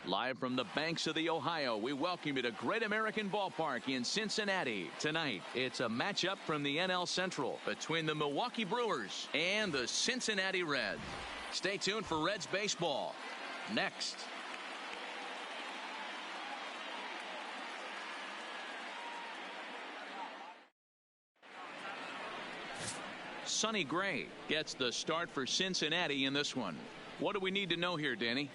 Live from the banks of the Ohio, we welcome you to Great American Ballpark in Cincinnati. Tonight, it's a matchup from the NL Central between the Milwaukee Brewers and the Cincinnati Reds. Stay tuned for Reds baseball next. Sonny Gray gets the start for Cincinnati in this one. What do we need to know here, Danny?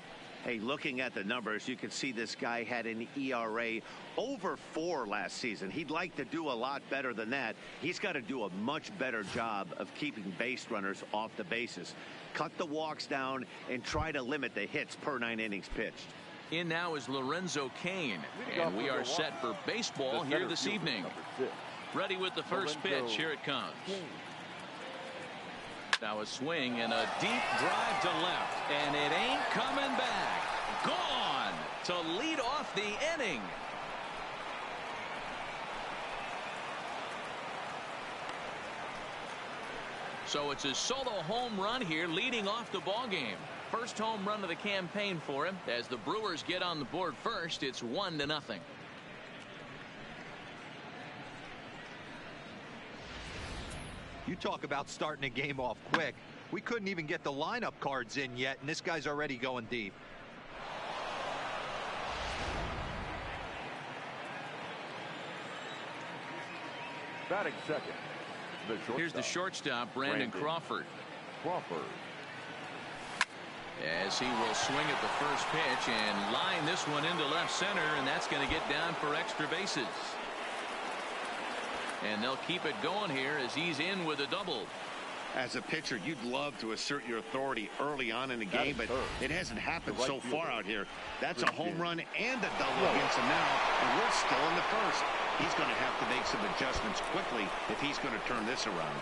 Hey, looking at the numbers, you can see this guy had an ERA over 4 last season. He'd like to do a lot better than that. He's got to do a much better job of keeping base runners off the bases. Cut the walks down and try to limit the hits per 9 innings pitched. In now is Lorenzo Cain, and we are set for baseball here this evening. Ready with the first pitch. Here it comes. Now a swing and a deep drive to left, and it ain't coming back. Gone to lead off the inning. So it's a solo home run here leading off the ball game. First home run of the campaign for him. As the Brewers get on the board first, it's 1-0. You talk about starting a game off quick. We couldn't even get the lineup cards in yet, and this guy's already going deep. Batting second. Here's the shortstop, Brandon Crawford. As he will swing at the first pitch and line this one into left center, and that's going to get down for extra bases. And they'll keep it going here as he's in with a double. As a pitcher, you'd love to assert your authority early on in the game, but it hasn't happened so far out here. That's a home run and a double against him now, and we're still in the first. He's going to have to make some adjustments quickly if he's going to turn this around.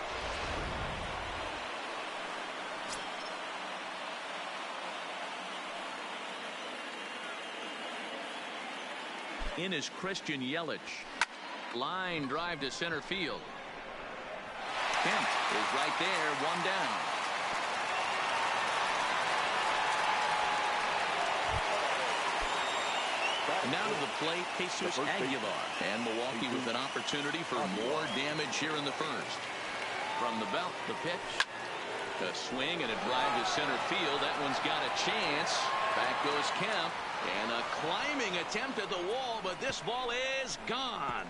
In is Christian Yelich. Line drive to center field. Kemp is right there, one down. Now to the plate, Jesus Aguilar. And Milwaukee with an opportunity for more damage here in the first. From the belt, the pitch. A swing and a drive to center field. That one's got a chance. Back goes Kemp. And a climbing attempt at the wall, but this ball is gone.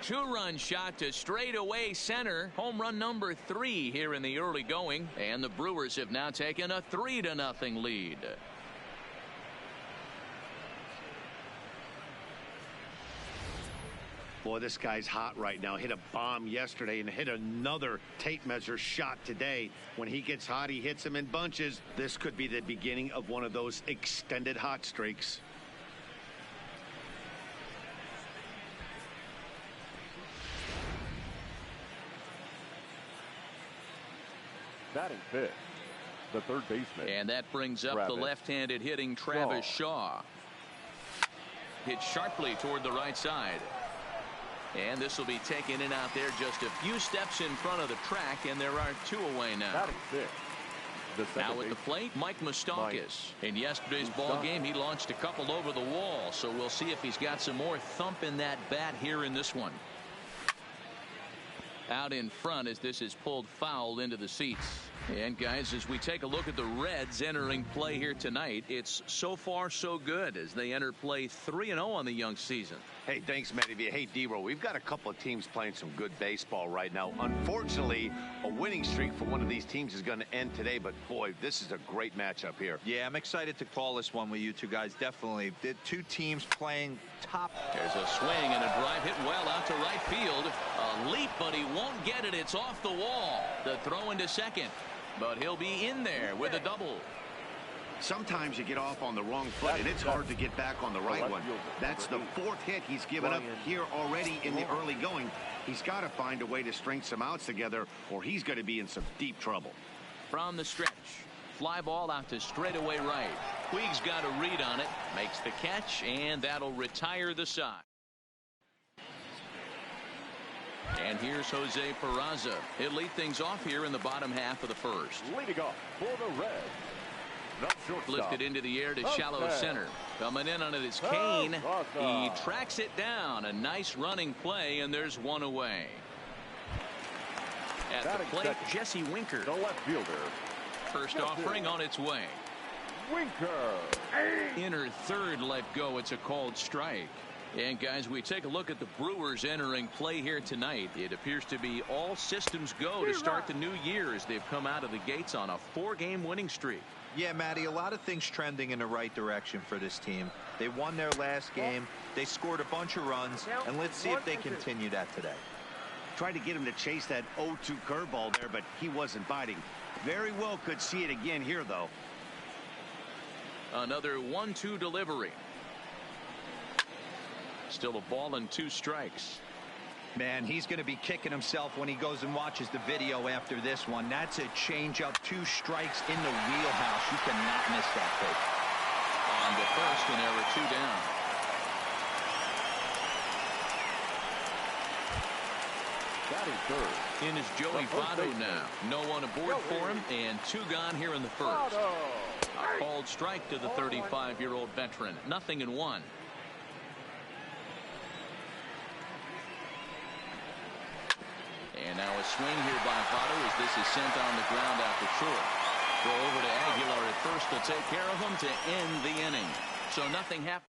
Two-run shot to straightaway center. Home run number 3 here in the early going. And the Brewers have now taken a 3-0 lead. Boy, this guy's hot right now. Hit a bomb yesterday and hit another tape measure shot today. When he gets hot, he hits them in bunches. This could be the beginning of one of those extended hot streaks. Batting fifth, the third baseman. And that brings up the left-handed hitting Travis Shaw. Hit sharply toward the right side. And this will be taken in out there just a few steps in front of the track, and there are 2 away now. Now at the plate, Mike Moustakas. In yesterday's ball game, he launched a couple over the wall, so we'll see if he's got some more thump in that bat here in this one. Out in front as this is pulled foul into the seats. And guys, as we take a look at the Reds entering play here tonight, it's so far so good as they enter play 3-0 on the young season. Hey, thanks, Matty. Hey, D-Row, we've got a couple of teams playing some good baseball right now. Unfortunately, a winning streak for one of these teams is going to end today, but boy, this is a great matchup here. Yeah, I'm excited to call this one with you two guys. Definitely. The 2 teams playing top. There's a swing and a drive hit well out to right field. A leap, but he won't get it. It's off the wall. The throw into second. But he'll be in there with a double. Sometimes you get off on the wrong foot, and it's hard to get back on the right one. That's the 4th hit he's given up here already in the early going. He's got to find a way to string some outs together, or he's going to be in some deep trouble. From the stretch, fly ball out to straightaway right. Puig's got a read on it, makes the catch, and that'll retire the side. And here's Jose Peraza. He'll lead things off here in the bottom half of the first. Leading off for the Reds, the shortstop, Lifted into the air to shallow center. Coming in on it is Kane. He tracks it down. A nice running play, and there's one away. At the plate, Jesse Winker. the left fielder. First offering on its way. Winker. Inner third let go. It's a called strike. And guys, we take a look at the Brewers entering play here tonight. It appears to be all systems go to start the new year as they've come out of the gates on a 4-game winning streak. Yeah, Matty, a lot of things trending in the right direction for this team. They won their last game. They scored a bunch of runs, and let's see if they continue that today. Tried to get him to chase that 0-2 curveball there, but he wasn't biting. Very well could see it again here, though. Another 1-2 delivery. Still a ball and 2 strikes. Man, he's going to be kicking himself when he goes and watches the video after this one. That's a changeup, 2 strikes in the wheelhouse. You cannot miss that pitch. On the first, and there were 2 down. Batting third. In is Joey Votto now. No one aboard for him, and 2 gone here in the first. A called strike to the 35-year-old veteran. 0-1. And now a swing here by Votto as this is sent on the ground out to short. Go over to Aguilar at first to take care of him to end the inning. So nothing happened.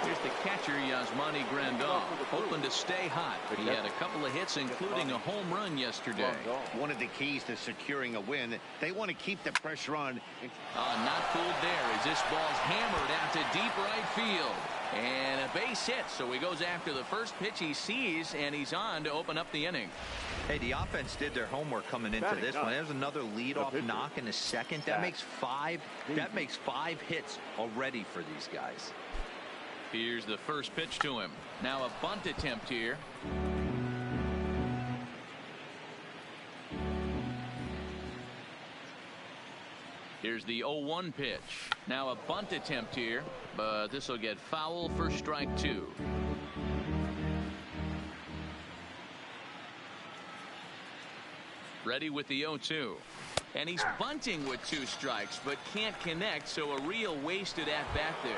Here's the catcher, Yasmani Grandal, hoping to stay hot. He had a couple of hits, including a home run yesterday. One of the keys to securing a win, they want to keep the pressure on. Not fooled there as this ball's hammered out to deep right field. And a base hit, so he goes after the first pitch he sees, and he's on to open up the inning. Hey, the offense did their homework coming into this one. There's another leadoff knock in the second. That makes 5 hits already for these guys. Here's the first pitch to him. Now a bunt attempt here. Here's the 0-1 pitch. Now a bunt attempt here, but this will get foul for strike 2. Ready with the 0-2. And he's bunting with 2 strikes, but can't connect, so a real wasted at-bat there.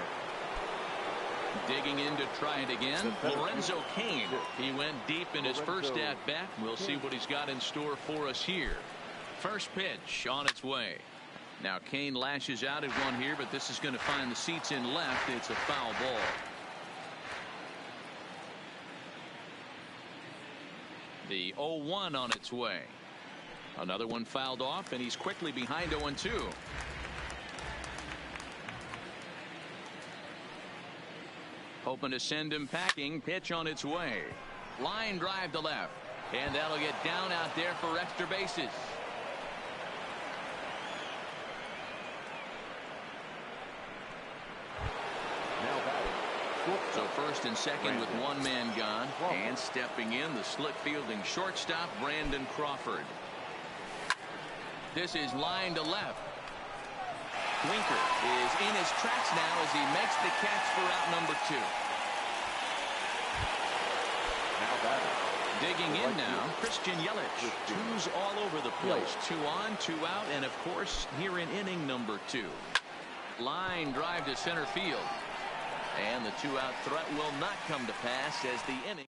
Digging in to try it again, Lorenzo Cain. He went deep in his first at-bat. We'll see what he's got in store for us here. First pitch on its way. Now Cain lashes out at one here, but this is going to find the seats in left. It's a foul ball. The 0-1 on its way. Another one fouled off, and he's quickly behind 0-2. Hoping to send him packing. Pitch on its way. Line drive to left. And that'll get down out there for extra bases. So first and second with 1 man gone. And stepping in, the slick fielding shortstop, Brandon Crawford. This is line to left. Winker is in his tracks now as he makes the catch for out number 2. Digging in now, Christian Yelich. 2s all over the place. 2 on, 2 out, and of course here in inning number 2. Line drive to center field. And the 2-out threat will not come to pass as the inning.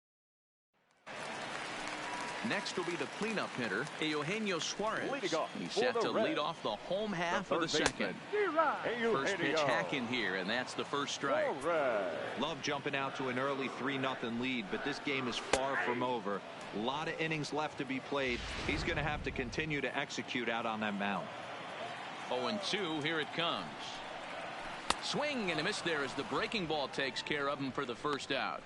Next will be the cleanup hitter, Eugenio Suarez. He's set to lead off the home half of the second. First pitch hack in here, and that's the first strike. Love jumping out to an early 3-0 lead, but this game is far from over. A lot of innings left to be played. He's going to have to continue to execute out on that mound. 0-2, here it comes. Swing and a miss there as the breaking ball takes care of him for the first out.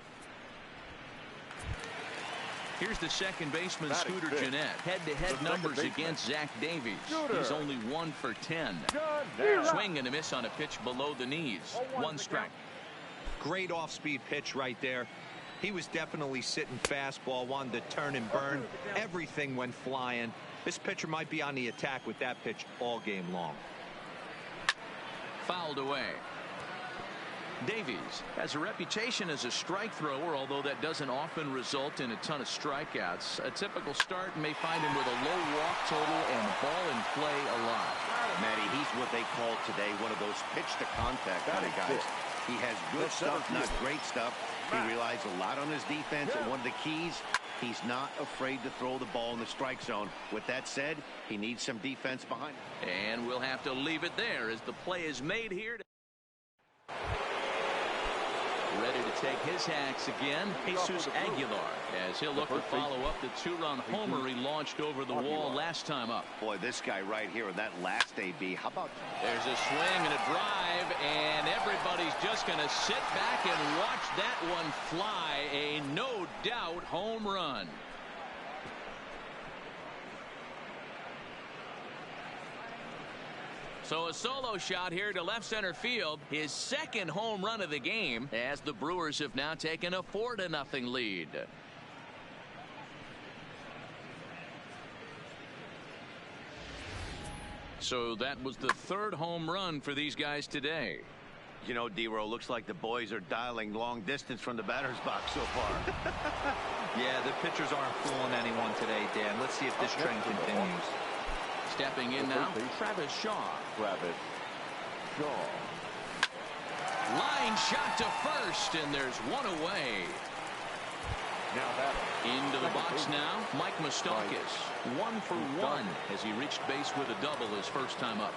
Here's the second baseman, Scooter Gennett. Head-to-head numbers against Zach Davies. He's only 1 for 10. Swing and a miss on a pitch below the knees. 1 strike. Great off-speed pitch right there. He was definitely sitting fastball, wanted to turn and burn. Everything went flying. This pitcher might be on the attack with that pitch all game long. Fouled away. Davies has a reputation as a strike thrower, although that doesn't often result in a ton of strikeouts. A typical start may find him with a low walk total and ball in play a lot. Matty, he's what they call today one of those pitch to contact kind of guys. He has good stuff, not great stuff. He relies a lot on his defense, and one of the keys, he's not afraid to throw the ball in the strike zone. With that said, he needs some defense behind him. And we'll have to leave it there as the play is made here. Ready to take his hacks again, Jesus Aguilar, as he'll look to follow up the two-run homer he launched over the wall last time up. Boy, this guy right here in that last AB, how about... There's a swing and a drive, and everybody's just going to sit back and watch that one fly. A no-doubt home run. So a solo shot here to left center field, his second home run of the game, as the Brewers have now taken a 4-0 lead. So that was the third home run for these guys today. You know, D-Row, looks like the boys are dialing long distance from the batter's box so far. Yeah, the pitchers aren't fooling anyone today, Dan. Let's see if this trend continues. Stepping in now, Travis Shaw. Line shot to first, and there's one away. Into the box now, Mike Moustakas. 1 for 1 as he reached base with a double his first time up.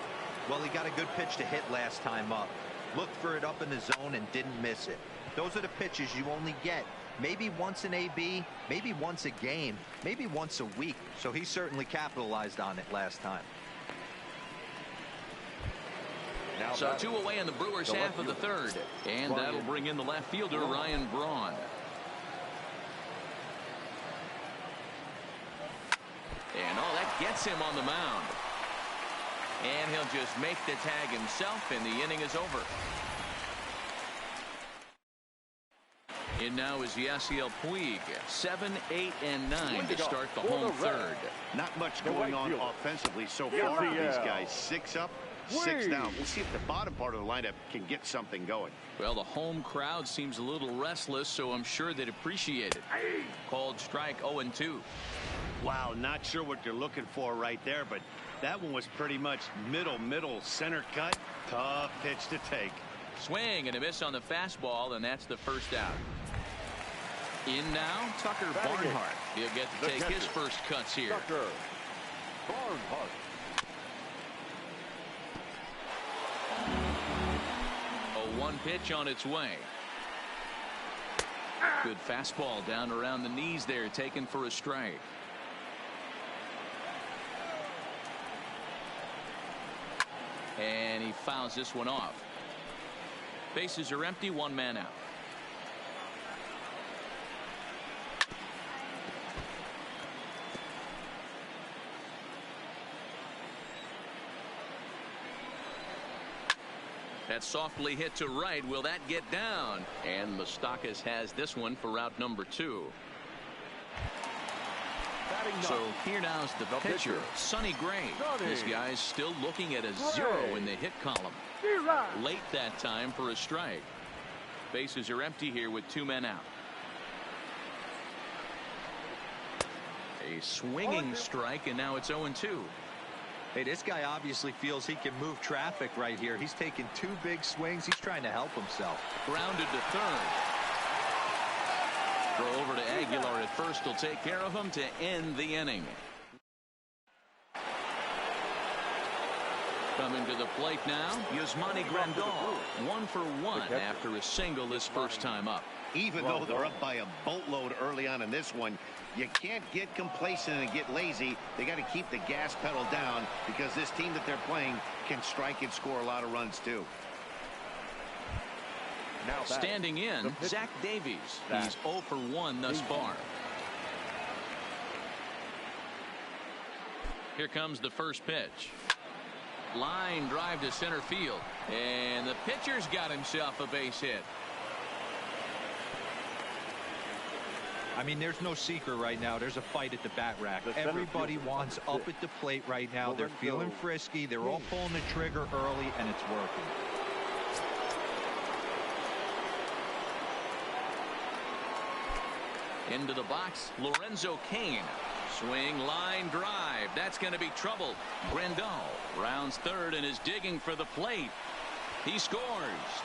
Well, he got a good pitch to hit last time up. Looked for it up in the zone and didn't miss it. Those are the pitches you only get maybe once an AB, maybe once a game, maybe once a week. So he certainly capitalized on it last time. So 2 away in the Brewers' half of the third. And that'll bring in the left fielder, Ryan Braun. And that gets him on the mound. And he'll just make the tag himself, and the inning is over. In now is Yasiel Puig. 7, 8, and 9 to start the home third. Not much going on offensively so far for these guys. 6 up, 6 down. We'll see if the bottom part of the lineup can get something going. Well, the home crowd seems a little restless, so I'm sure they'd appreciate it. Called strike 0-2. Wow, not sure what you're looking for right there, but that one was pretty much middle center cut. Tough pitch to take. Swing and a miss on the fastball, and that's the first out. In now, Tucker Barnhart. He'll get to take his first cuts here. Tucker Barnhart. A 1 pitch on its way. Good fastball down around the knees there, taken for a strike. And he fouls this one off. Bases are empty, 1 man out. That softly hit to right. Will that get down? And Moustakas has this one for out number 2. So here now is the pitcher, Sonny Gray. This guy's still looking at a 0 in the hit column. Late that time for a strike. Bases are empty here with 2 men out. A swinging strike, and now it's 0-2. Hey, this guy obviously feels he can move traffic right here. He's taking 2 big swings. He's trying to help himself. Grounded to third. Throw over to Aguilar at first. Will take care of him to end the inning. Coming to the plate now, Yasmani Grandal. 1 for 1 after a single his first time up. Even though they're up by a boatload early on in this one, you can't get complacent and get lazy. They got to keep the gas pedal down because this team that they're playing can strike and score a lot of runs too. Now standing in, Zach Davies. He's 0 for 1 thus far. Here comes the first pitch. Line drive to center field. And the pitcher's got himself a base hit. I mean, there's no secret right now. There's a fight at the bat rack. Everybody wants up at the plate right now. They're feeling frisky. They're all pulling the trigger early, and it's working. Into the box, Lorenzo Cain. Swing, line drive. That's going to be trouble. Grandal rounds third and is digging for the plate. He scores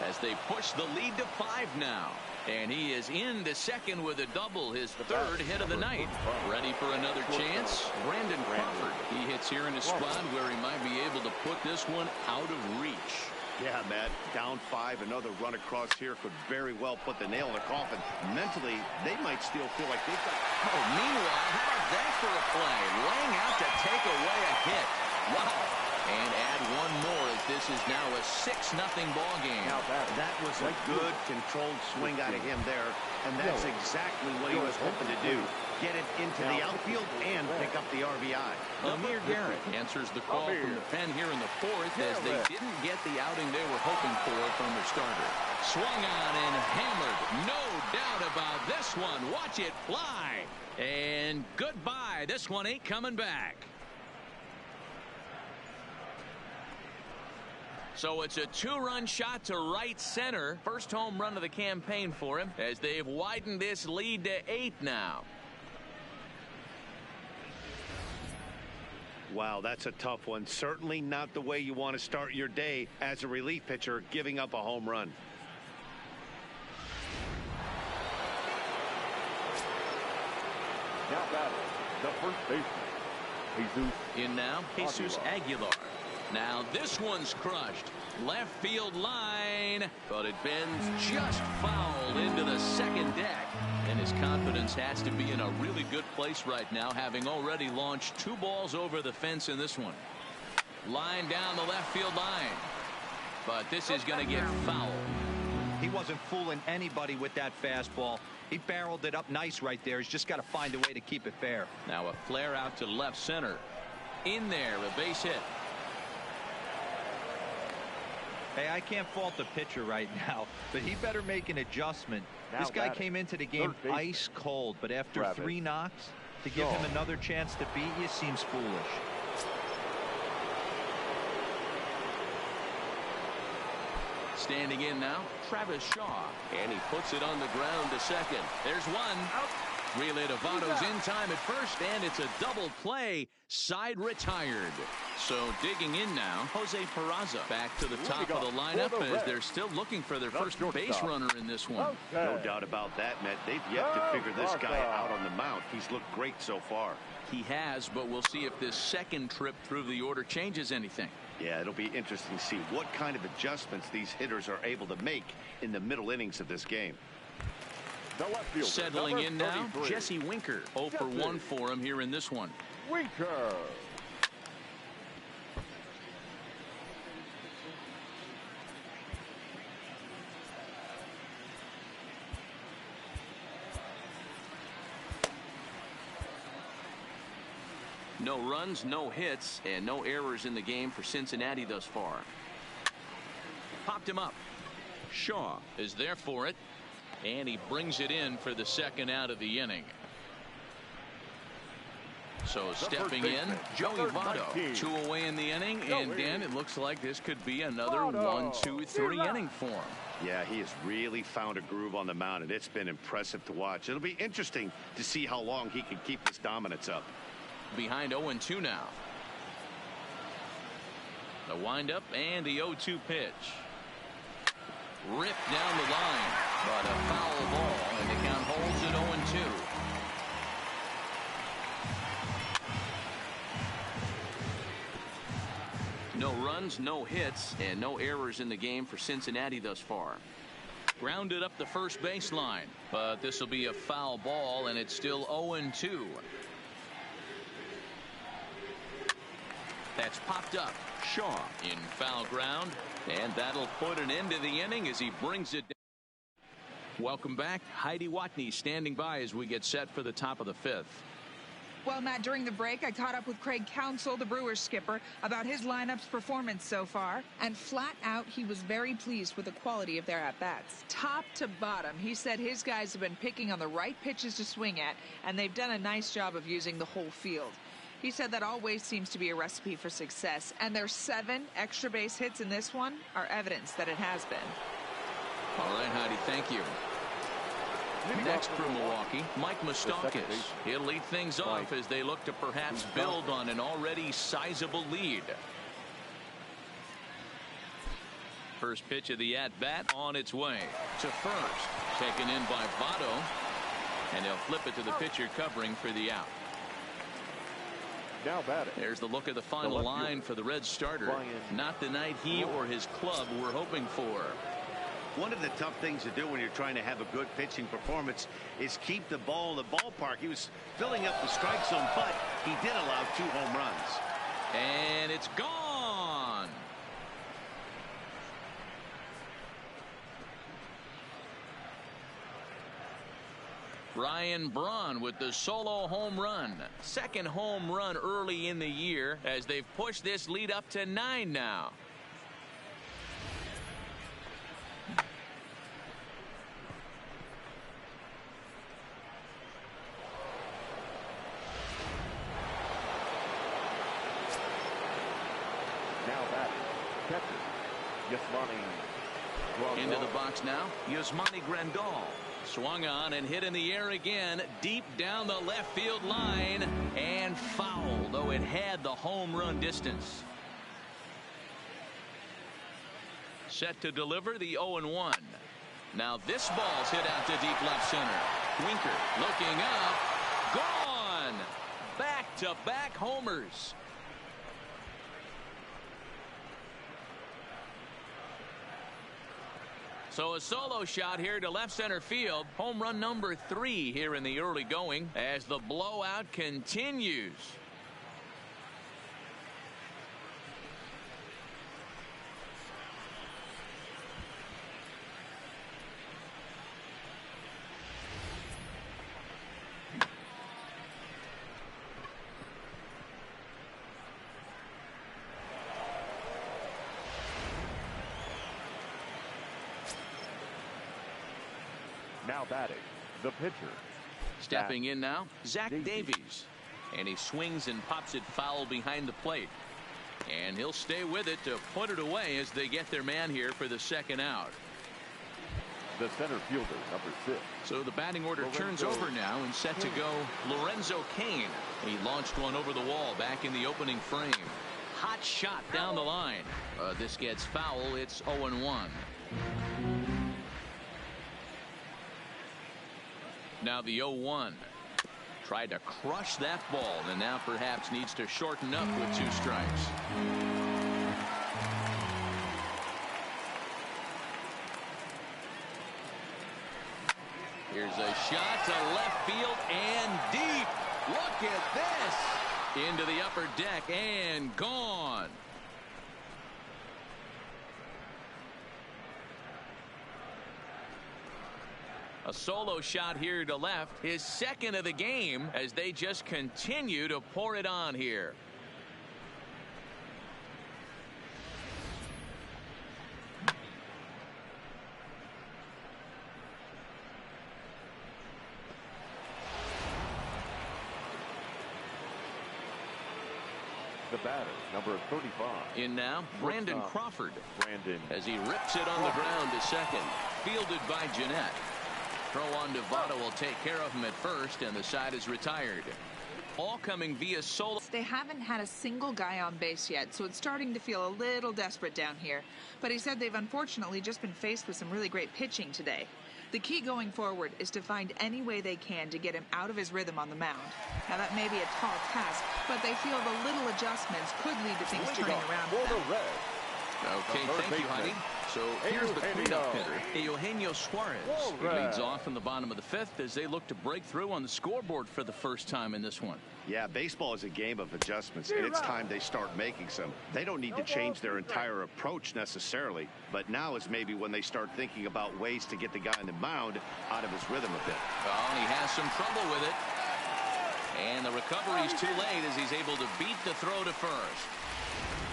as they push the lead to 5 now. And he is into second with a double, his third hit of the night. Ready for another chance? Brandon Crawford. He hits here in a spot where he might be able to put this one out of reach. Yeah, Matt, down 5, another run across here could very well put the nail in the coffin. Mentally, they might still feel like they've got... Oh, meanwhile, how about that for a play? Laying out to take away a hit. Wow. And add one more as this is now a 6-0 ball game. Now that was a good controlled swing out of him there, and that's exactly what he was hoping to do. Get it into the outfield and pick up the RBI. Amir Garrett answers the call from the pen here in the 4th as they didn't get the outing they were hoping for from their starter. Swung on and hammered. No doubt about this one. Watch it fly. And goodbye. This one ain't coming back. So it's a 2-run shot to right center. First home run of the campaign for him as they've widened this lead to 8 now. Wow, that's a tough one. Certainly not the way you want to start your day as a relief pitcher, giving up a home run. Now batting, the first baseman, Jesus. In now, Jesus Aguilar. Now this one's crushed. Left field line, but it bends just foul into the second deck. And his confidence has to be in a really good place right now, having already launched 2 balls over the fence in this one. Line down the left field line. But this is going to get foul. He wasn't fooling anybody with that fastball. He barreled it up nice right there. He's just got to find a way to keep it fair. Now a flare out to left center. In there, a base hit. Hey, I can't fault the pitcher right now, but he better make an adjustment. This guy came into the game ice cold, but after 3 knocks, to give him another chance to beat you seems foolish. Standing in now, Travis Shaw. And he puts it on the ground to second. There's one. Out. Relay to Votto's in time at first, and it's a double play. Side retired. So digging in now, Jose Peraza back to the top of the lineup as they're still looking for their first base runner in this one. No doubt about that, Matt. They've yet to figure this guy out on the mound. He's looked great so far. He has, but we'll see if this second trip through the order changes anything. Yeah, it'll be interesting to see what kind of adjustments these hitters are able to make in the middle innings of this game. Settling in now, Jesse Winker. 0 for 1 for him here in this one. Winker. No runs, no hits, and no errors in the game for Cincinnati thus far. Popped him up. Shaw is there for it. And he brings it in for the second out of the inning. So stepping in, Joey Votto. 2 away in the inning. And Dan, it looks like this could be another 1, 2, 3 inning for him. Yeah, he has really found a groove on the mound, and it's been impressive to watch. It'll be interesting to see how long he can keep this dominance up. Behind 0-2 now. The windup and the 0-2 pitch. Ripped down the line, but a foul ball, and the count holds at 0-2. No runs, no hits, and no errors in the game for Cincinnati thus far. Grounded up the first baseline, but this will be a foul ball, and it's still 0-2. That's popped up. Shaw in foul ground, and that'll put an end to the inning as he brings it down. Welcome back. Heidi Watney standing by as we get set for the top of the 5th. Well, Matt, during the break, I caught up with Craig Counsell, the Brewers skipper, about his lineup's performance so far. And flat out, he was very pleased with the quality of their at-bats. Top to bottom, he said his guys have been picking on the right pitches to swing at, and they've done a nice job of using the whole field. He said that always seems to be a recipe for success, and their 7 extra base hits in this one are evidence that it has been. All right, Heidi, thank you. Next for Milwaukee, Mike Moustakas. He'll lead things off as they look to perhaps build on an already sizable lead. First pitch of the at-bat on its way to first. Taken in by Votto. And they'll flip it to the pitcher covering for the out. Now batting. There's the look of the final line for the Reds starter. Not the night he or his club were hoping for. One of the tough things to do when you're trying to have a good pitching performance is keep the ball in the ballpark. He was filling up the strike zone, but he did allow 2 home runs. And it's gone. Ryan Braun with the solo home run. Second home run early in the year as they've pushed this lead up to 9 now. Now batting. Catcher. Yasmani. Into the box now. Yasmani Grandal. Swung on and hit in the air again, deep down the left field line, and foul, though it had the home run distance. Set to deliver the 0-1. Now this ball's hit out to deep left center. Winker looking up, gone. Back-to-back homers. So a solo shot here to left center field. Home run number 3 here in the early going as the blowout continues. Now batting. The pitcher. Stepping in now, Zach Davies. And he swings and pops it foul behind the plate. And he'll stay with it to put it away as they get their man here for the second out. The center fielder, number 6. So the batting order turns over now and set to go Lorenzo Cain. He launched one over the wall back in the opening frame. Hot shot down the line. This gets foul. It's 0-1. Now the 0-1. Tried to crush that ball and now perhaps needs to shorten up with 2 strikes. Here's a shot to left field and deep. Look at this. Into the upper deck and gone. A solo shot here to left, his second of the game as they just continue to pour it on here. The batter, number 35. In now, Brandon Crawford. Brandon. As he rips it on the ground to second. Fielded by Jeanette. Throw on to Votto will take care of him at first, and the side is retired. All coming via solo. They haven't had a single guy on base yet, so it's starting to feel a little desperate down here. But he said they've unfortunately just been faced with some really great pitching today. The key going forward is to find any way they can to get him out of his rhythm on the mound. Now that may be a tall task, but they feel the little adjuments could lead to things turning around for them. Okay, thank you, Heidi. So here's the cleanup hitter, Eugenio Suarez. He leads off in the bottom of the 5th as they look to break through on the scoreboard for the first time in this one. Yeah, baseball is a game of adjustments, and it's time they start making some. They don't need to change their entire approach necessarily, but now is maybe when they start thinking about ways to get the guy on the mound out of his rhythm a bit. Oh, he has some trouble with it. And the recovery's too late as he's able to beat the throw to first.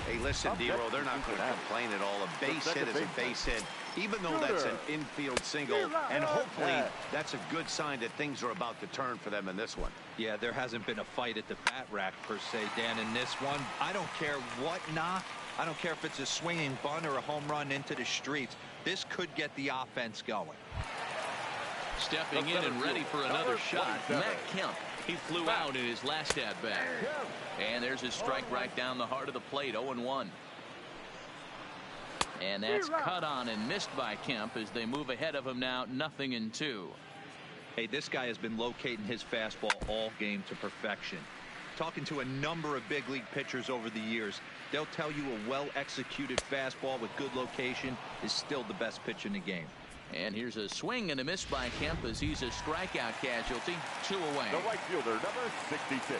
Hey, listen, Dero, they're not going to complain at all. A base hit is a base hit, even though that's an infield single. And hopefully that's a good sign that things are about to turn for them in this one. Yeah, there hasn't been a fight at the bat rack, per se, Dan, in this one. I don't care what knock. I don't care if it's a swinging bunt or a home run into the streets. This could get the offense going. Stepping in and ready for another shot, Matt Kemp. He flew out in his last at-bat. And there's his strike right down the heart of the plate, 0-1. And that's cut on and missed by Kemp as they move ahead of him now, 0-2. Hey, this guy has been locating his fastball all game to perfection. Talking to a number of big league pitchers over the years, they'll tell you a well-executed fastball with good location is still the best pitch in the game. And here's a swing and a miss by Kemp as he's a strikeout casualty, 2 away. The right fielder, number 66.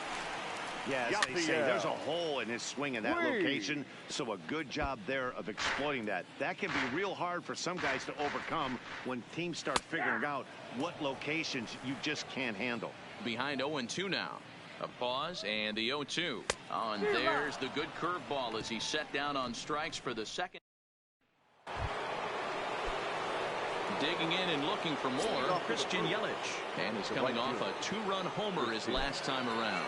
Yeah, as they say, there's a hole in his swing in that location, so a good job there of exploiting that. That can be real hard for some guys to overcome when teams start figuring out what locations you just can't handle. Behind 0-2 now. A pause and the 0-2. Oh, and there's the good curveball as he set down on strikes for the second. Digging in and looking for more, Christian Yelich. And he's coming off a 2-run homer his last time around.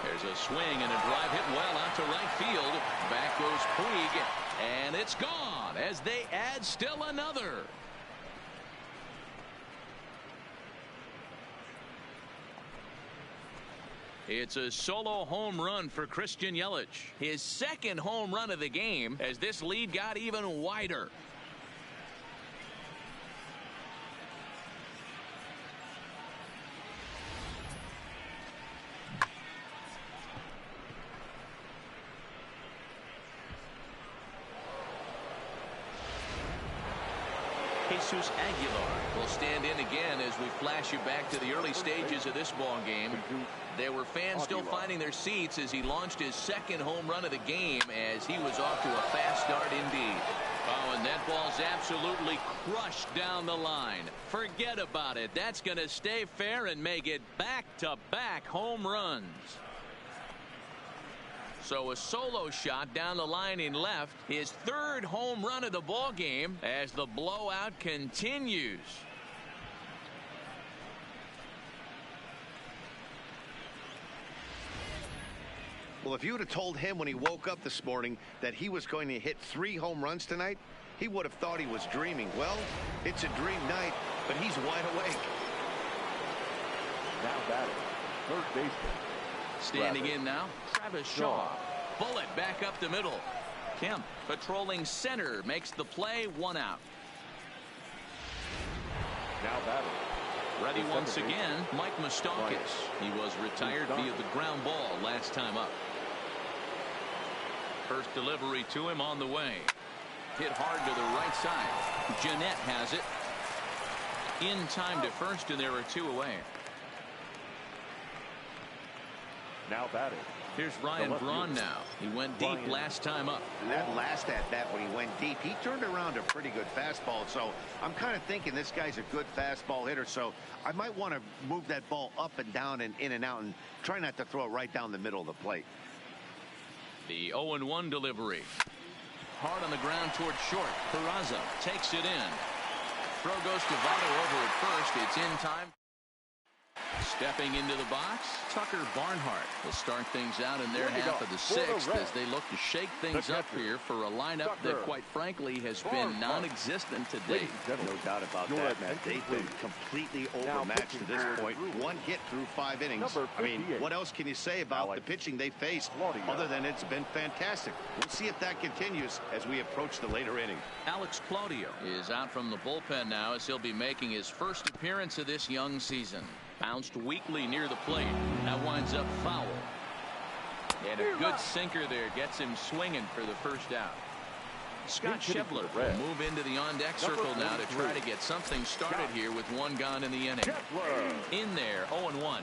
There's a swing and a drive hit well out to right field. Back goes Puig, and it's gone as they add still another. It's a solo home run for Christian Yelich. His second home run of the game as this lead got even wider. Jesus Aguilar will stand in again as we flash you back to the early stages of this ball game. There were fans still finding their seats as he launched his second home run of the game as he was off to a fast start indeed. Oh, and that ball's absolutely crushed down the line. Forget about it. That's going to stay fair and make it back-to-back home runs. So a solo shot down the line in left, his third home run of the ball game as the blowout continues. Well, if you would have told him when he woke up this morning that he was going to hit 3 home runs tonight, he would have thought he was dreaming. Well, it's a dream night, but he's wide awake. Now batting, third baseman. Standing in now, Travis Shaw. Bullet back up the middle. Kemp patrolling center makes the play, 1 out. Now batting. Ready once again, Mike Moustakas. He was retired via the ground ball last time up. First delivery to him on the way. Hit hard to the right side. Jeanette has it. In time to first, and there are 2 away. Now batting. Here's Ryan Braun now. He went deep last time up. And that last at-bat when he went deep, he turned around a pretty good fastball. So I'm kind of thinking this guy's a good fastball hitter. So I might want to move that ball up and down and in and out and try not to throw it right down the middle of the plate. The 0-1 delivery. Hard on the ground toward short. Peraza takes it in. Throw goes to Votto over at first. It's in time. Stepping into the box, Tucker Barnhart will start things out in their half of the 6th as they look to shake things up here for a lineup that, quite frankly, has been non-existent to date. No doubt about that, Matt. They've been completely overmatched to this point. 1 hit through 5 innings. I mean, what else can you say about the pitching they faced other than it's been fantastic? We'll see if that continues as we approach the later innings. Alex Claudio is out from the bullpen now as he'll be making his first appearance of this young season. Bounced weakly near the plate. That winds up foul. And a good sinker there gets him swinging for the first out. Scott Schebler will move into the on-deck circle now to try to get something started here with 1 gone in the inning. In there, 0-1.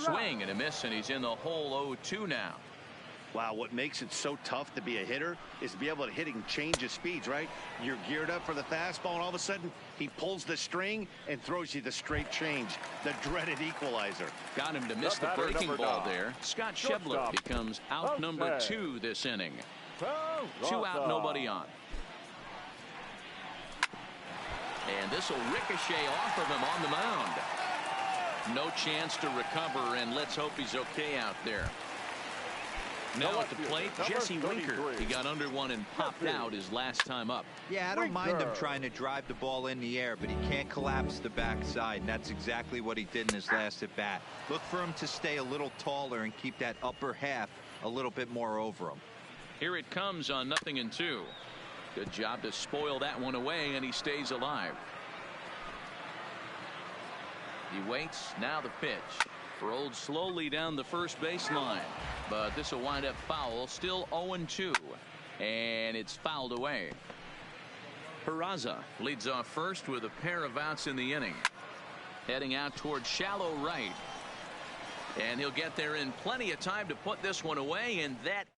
Swing and a miss, and he's in the hole 0-2 now. Wow, what makes it so tough to be a hitter is to be able to hit and change his speeds, right? You're geared up for the fastball, and all of a sudden, he pulls the string and throws you the straight change, the dreaded equalizer. Got him to miss the breaking ball there. Scott Schebler becomes out number 2 this inning. 2 out, nobody on. And this will ricochet off of him on the mound. No chance to recover, and let's hope he's okay out there. Now at the plate, Jesse Winker. 33. He got under one and popped out his last time up. Yeah, I don't mind him Winker. trying to drive the ball in the air, but he can't collapse the backside, and that's exactly what he did in his last at bat. Look for him to stay a little taller and keep that upper half a little bit more over him. Here it comes on 0-2. Good job to spoil that one away, and he stays alive. He waits. Now the pitch. Rolled slowly down the first baseline, but this will wind up foul. Still 0-2, and it's fouled away. Peraza leads off first with a pair of outs in the inning. Heading out toward shallow right, and he'll get there in plenty of time to put this one away, and that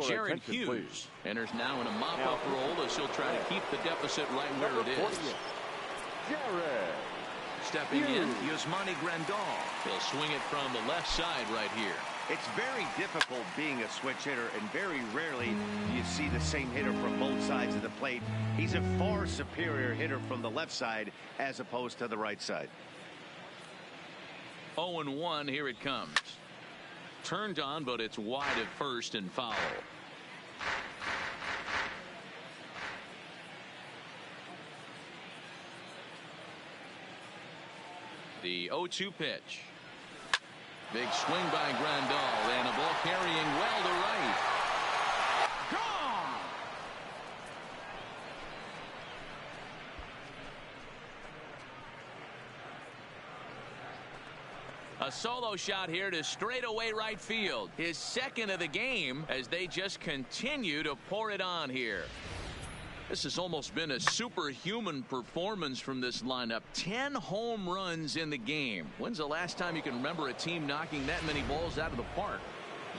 Jared Hughes please. enters now in a mop-up role as he'll try to keep the deficit right where Number it is. 48. Jared. Stepping in, Yasmani Grandal. He'll swing it from the left side right here. It's very difficult being a switch hitter, and very rarely do you see the same hitter from both sides of the plate. He's a far superior hitter from the left side as opposed to the right side. 0-1, here it comes. Turned on, but it's wide at first and foul. The 0-2 pitch. Big swing by Grandal, and a ball carrying well to right. Gone! A solo shot here to straightaway right field. His second of the game as they just continue to pour it on here. This has almost been a superhuman performance from this lineup. 10 home runs in the game. When's the last time you can remember a team knocking that many balls out of the park?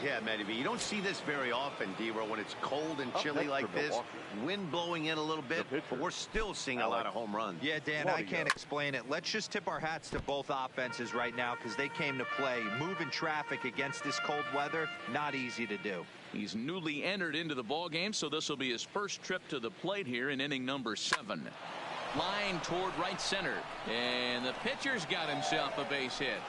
Yeah, Matty B, you don't see this very often, D-Row, when it's cold and Up chilly next like for this. Milwaukee. Wind blowing in a little bit, The pitcher, but we're still seeing a lot of home runs. Yeah, Dan, I Claudio. can't explain it. Let's just tip our hats to both offenses right now because they came to play. Moving traffic against this cold weather, not easy to do. He's newly entered into the ball game, so this will be his first trip to the plate here in inning number 7. Line toward right center, and the pitcher's got himself a base hit.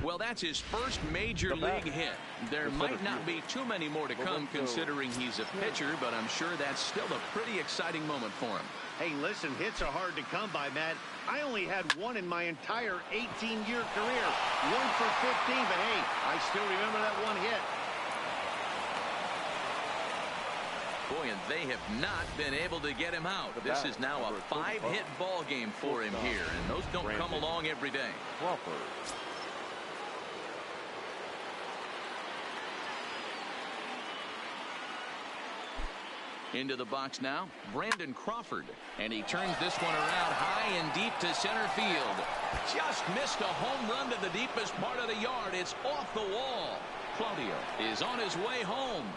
Well, that's his first major league hit. There might not be too many more to come considering he's a pitcher, but I'm sure that's still a pretty exciting moment for him. Hey, listen, hits are hard to come by, Matt. I only had one in my entire 18-year career. 1 for 15, but hey, I still remember that one hit. Boy, and they have not been able to get him out. This is now a 5-hit ball game for him here, and those don't come along every day. Crawford. Into the box now, Brandon Crawford, and he turns this one around high and deep to center field. Just missed a home run to the deepest part of the yard. It's off the wall. Claudio is on his way home.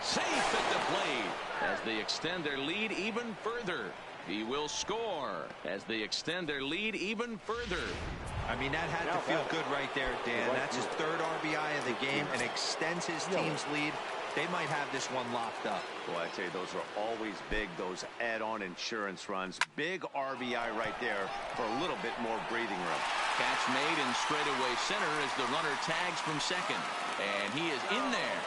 Safe at the plate as they extend their lead even further. He will score as they extend their lead even further. I mean, that had to feel good right there, Dan. That's his 3rd RBI of the game and extends his team's lead. They might have this one locked up. Well, I tell you, those are always big, those add-on insurance runs. Big RBI right there for a little bit more breathing room. Catch made in straightaway center as the runner tags from second. And he is in there.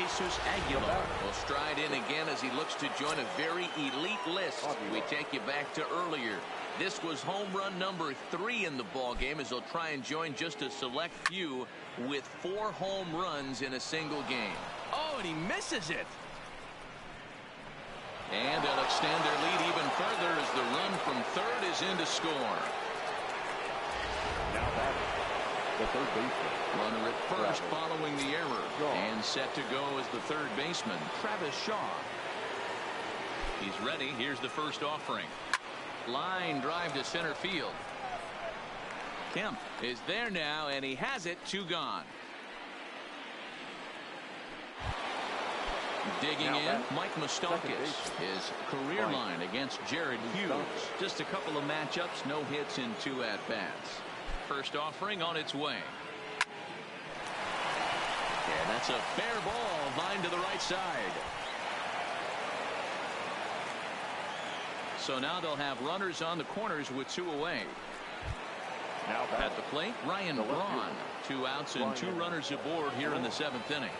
Jesus Aguilar will stride in again as he looks to join a very elite list. We take you back to earlier. This was home run number 3 in the ball game as they'll try and join just a select few with 4 home runs in a single game. Oh, and he misses it. And they'll extend their lead even further as the run from third is in to score. Now batting, the third baseman. Runner at first following the error. And set to go as the third baseman, Travis Shaw. He's ready. Here's the first offering. Line drive to center field. Kemp is there now, and he has it. 2 gone. Digging in, Mike Moustakas, his career line against Jared Hughes. Just a couple of matchups, no hits in 2 at-bats. First offering on its way. And that's a fair ball, line to the right side. So now they'll have runners on the corners with 2 away. Now At the plate, Ryan Braun. 2 outs and 2 runners aboard here in the 7th inning.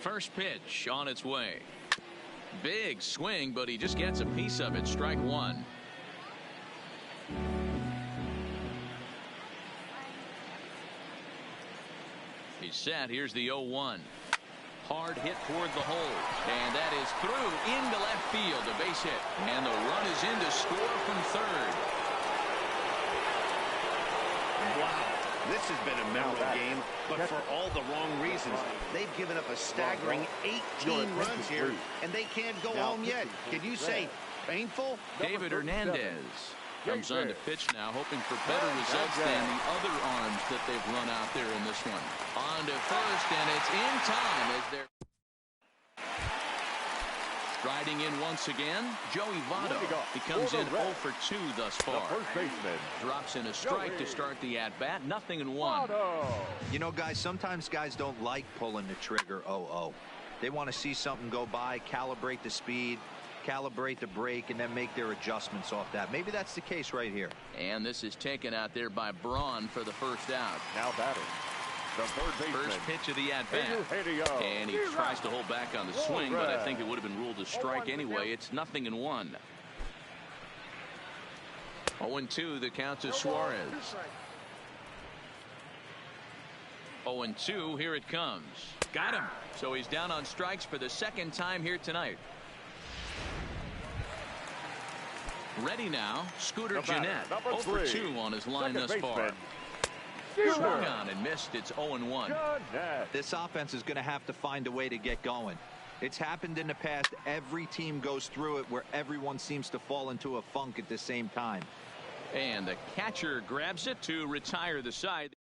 First pitch on its way. Big swing, but he just gets a piece of it. Strike 1. He's set. Here's the 0-1. Hard hit toward the hole, and that is through into left field. A base hit, and the run is in to score from third. Wow, this has been a memorable game, but for all the wrong reasons. They've given up a staggering 18 runs here, and they can't go home yet. Can you say painful? David Hernandez comes on to pitch now, hoping for better results than the other arms that they've run out there in this one. On to first, and it's in time as they're striding in once again. Joey Votto. He comes in 0 for 2 thus far. First baseman Drops in a strike to start the at-bat. 0-1. You know, guys, sometimes guys don't like pulling the trigger 0-0. They want to see something go by, calibrate the speed, calibrate the break, and then make their adjustments off that. Maybe that's the case right here. And this is taken out there by Braun for the first out. now batting. The third baseman. First pitch of the at-bat. And he tries to hold back on the swing, but I think it would have been ruled a strike anyway. It's 0-1. 0-2, the count to Suarez. 0-2, here it comes. Got him. So he's down on strikes for the second time here tonight. Ready now, Scooter Gennett. 0 for 2 on his line thus far. Swung on and missed. It's 0-1. This offense is going to have to find a way to get going. It's happened in the past. Every team goes through it where everyone seems to fall into a funk at the same time. And the catcher grabs it to retire the side.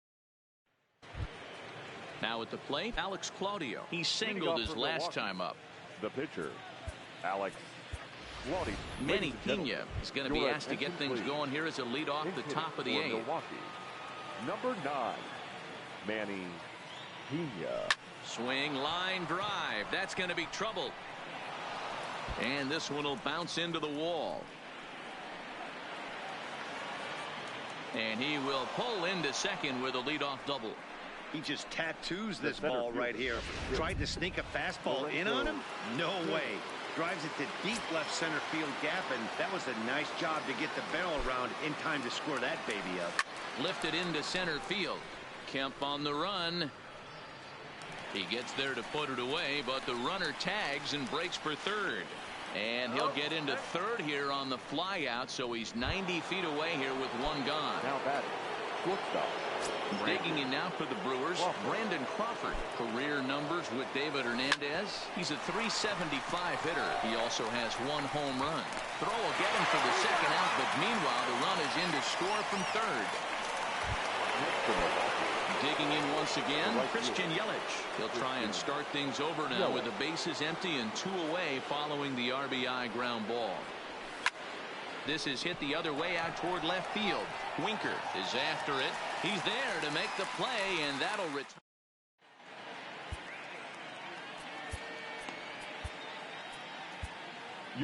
Now at the plate, Alex Claudio. He singled his last time up. The pitcher, Alex Claudio. Manny Pena is going to be asked to get things going here as a lead off the top of the 8th. Milwaukee. Number 9, Manny Pena. Swing, line drive. That's going to be trouble. And this one will bounce into the wall. And he will pull into second with a leadoff double. He just tattoos this ball right here. Tried to sneak a fastball in on him? No way. Drives it to deep left center field gap, and that was a nice job to get the barrel around in time to score that baby up. Lifted into center field. Kemp on the run. He gets there to put it away, but the runner tags and breaks for third. And he'll get into third here on the fly out, so he's 90 feet away here with 1 gone. Now batting, shortstop. Digging in now for the Brewers, Brandon Crawford. Career numbers with David Hernandez. He's a .375 hitter. He also has 1 home run. Throw will get him for the second out, but meanwhile the run is in to score from third. Digging in once again, Christian Yelich. He'll try and start things over now with the bases empty and 2 away following the RBI ground ball. This is hit the other way out toward left field. Winker is after it. He's there to make the play, and that'll retire.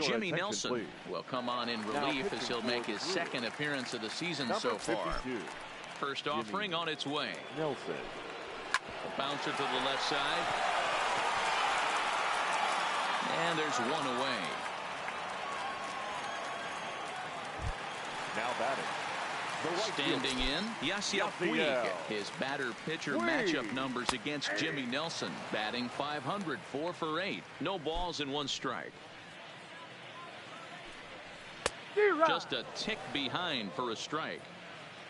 Jimmy Nelson will come on in relief as he'll make his second appearance of the season so far. First offering on its way. Nelson. A bouncer to the left side. And there's 1 away. Now batting. Standing in, Yasiel Puig. His batter-pitcher matchup numbers against Jimmy Nelson. Batting .500, 4 for 8. No balls and 1 strike. Just a tick behind for a strike.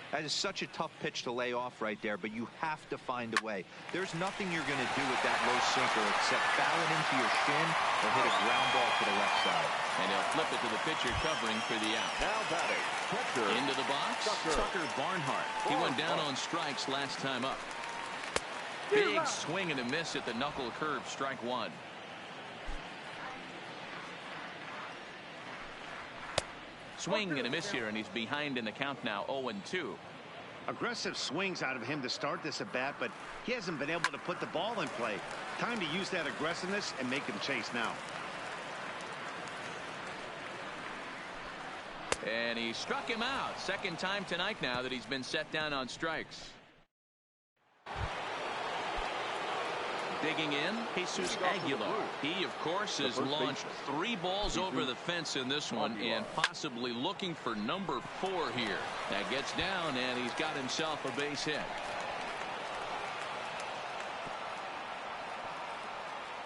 That is such a tough pitch to lay off right there, but you have to find a way. There's nothing you're going to do with that low sinker except foul it into your shin or hit a ground ball to the left side. And he'll flip it to the pitcher covering for the out. Now batting. Into the box, Tucker Barnhart. He went down on strikes last time up. Big swing and a miss at the knuckle curve, strike 1. Swing and a miss here, and he's behind in the count now, 0-2. Aggressive swings out of him to start this at bat, but he hasn't been able to put the ball in play. Time to use that aggressiveness and make him chase now. And he struck him out. Second time tonight now that he's been set down on strikes. Digging in, Jesus Aguilar. He, of course, has launched 3 balls over the fence in this one and possibly looking for number 4 here. That gets down, and he's got himself a base hit.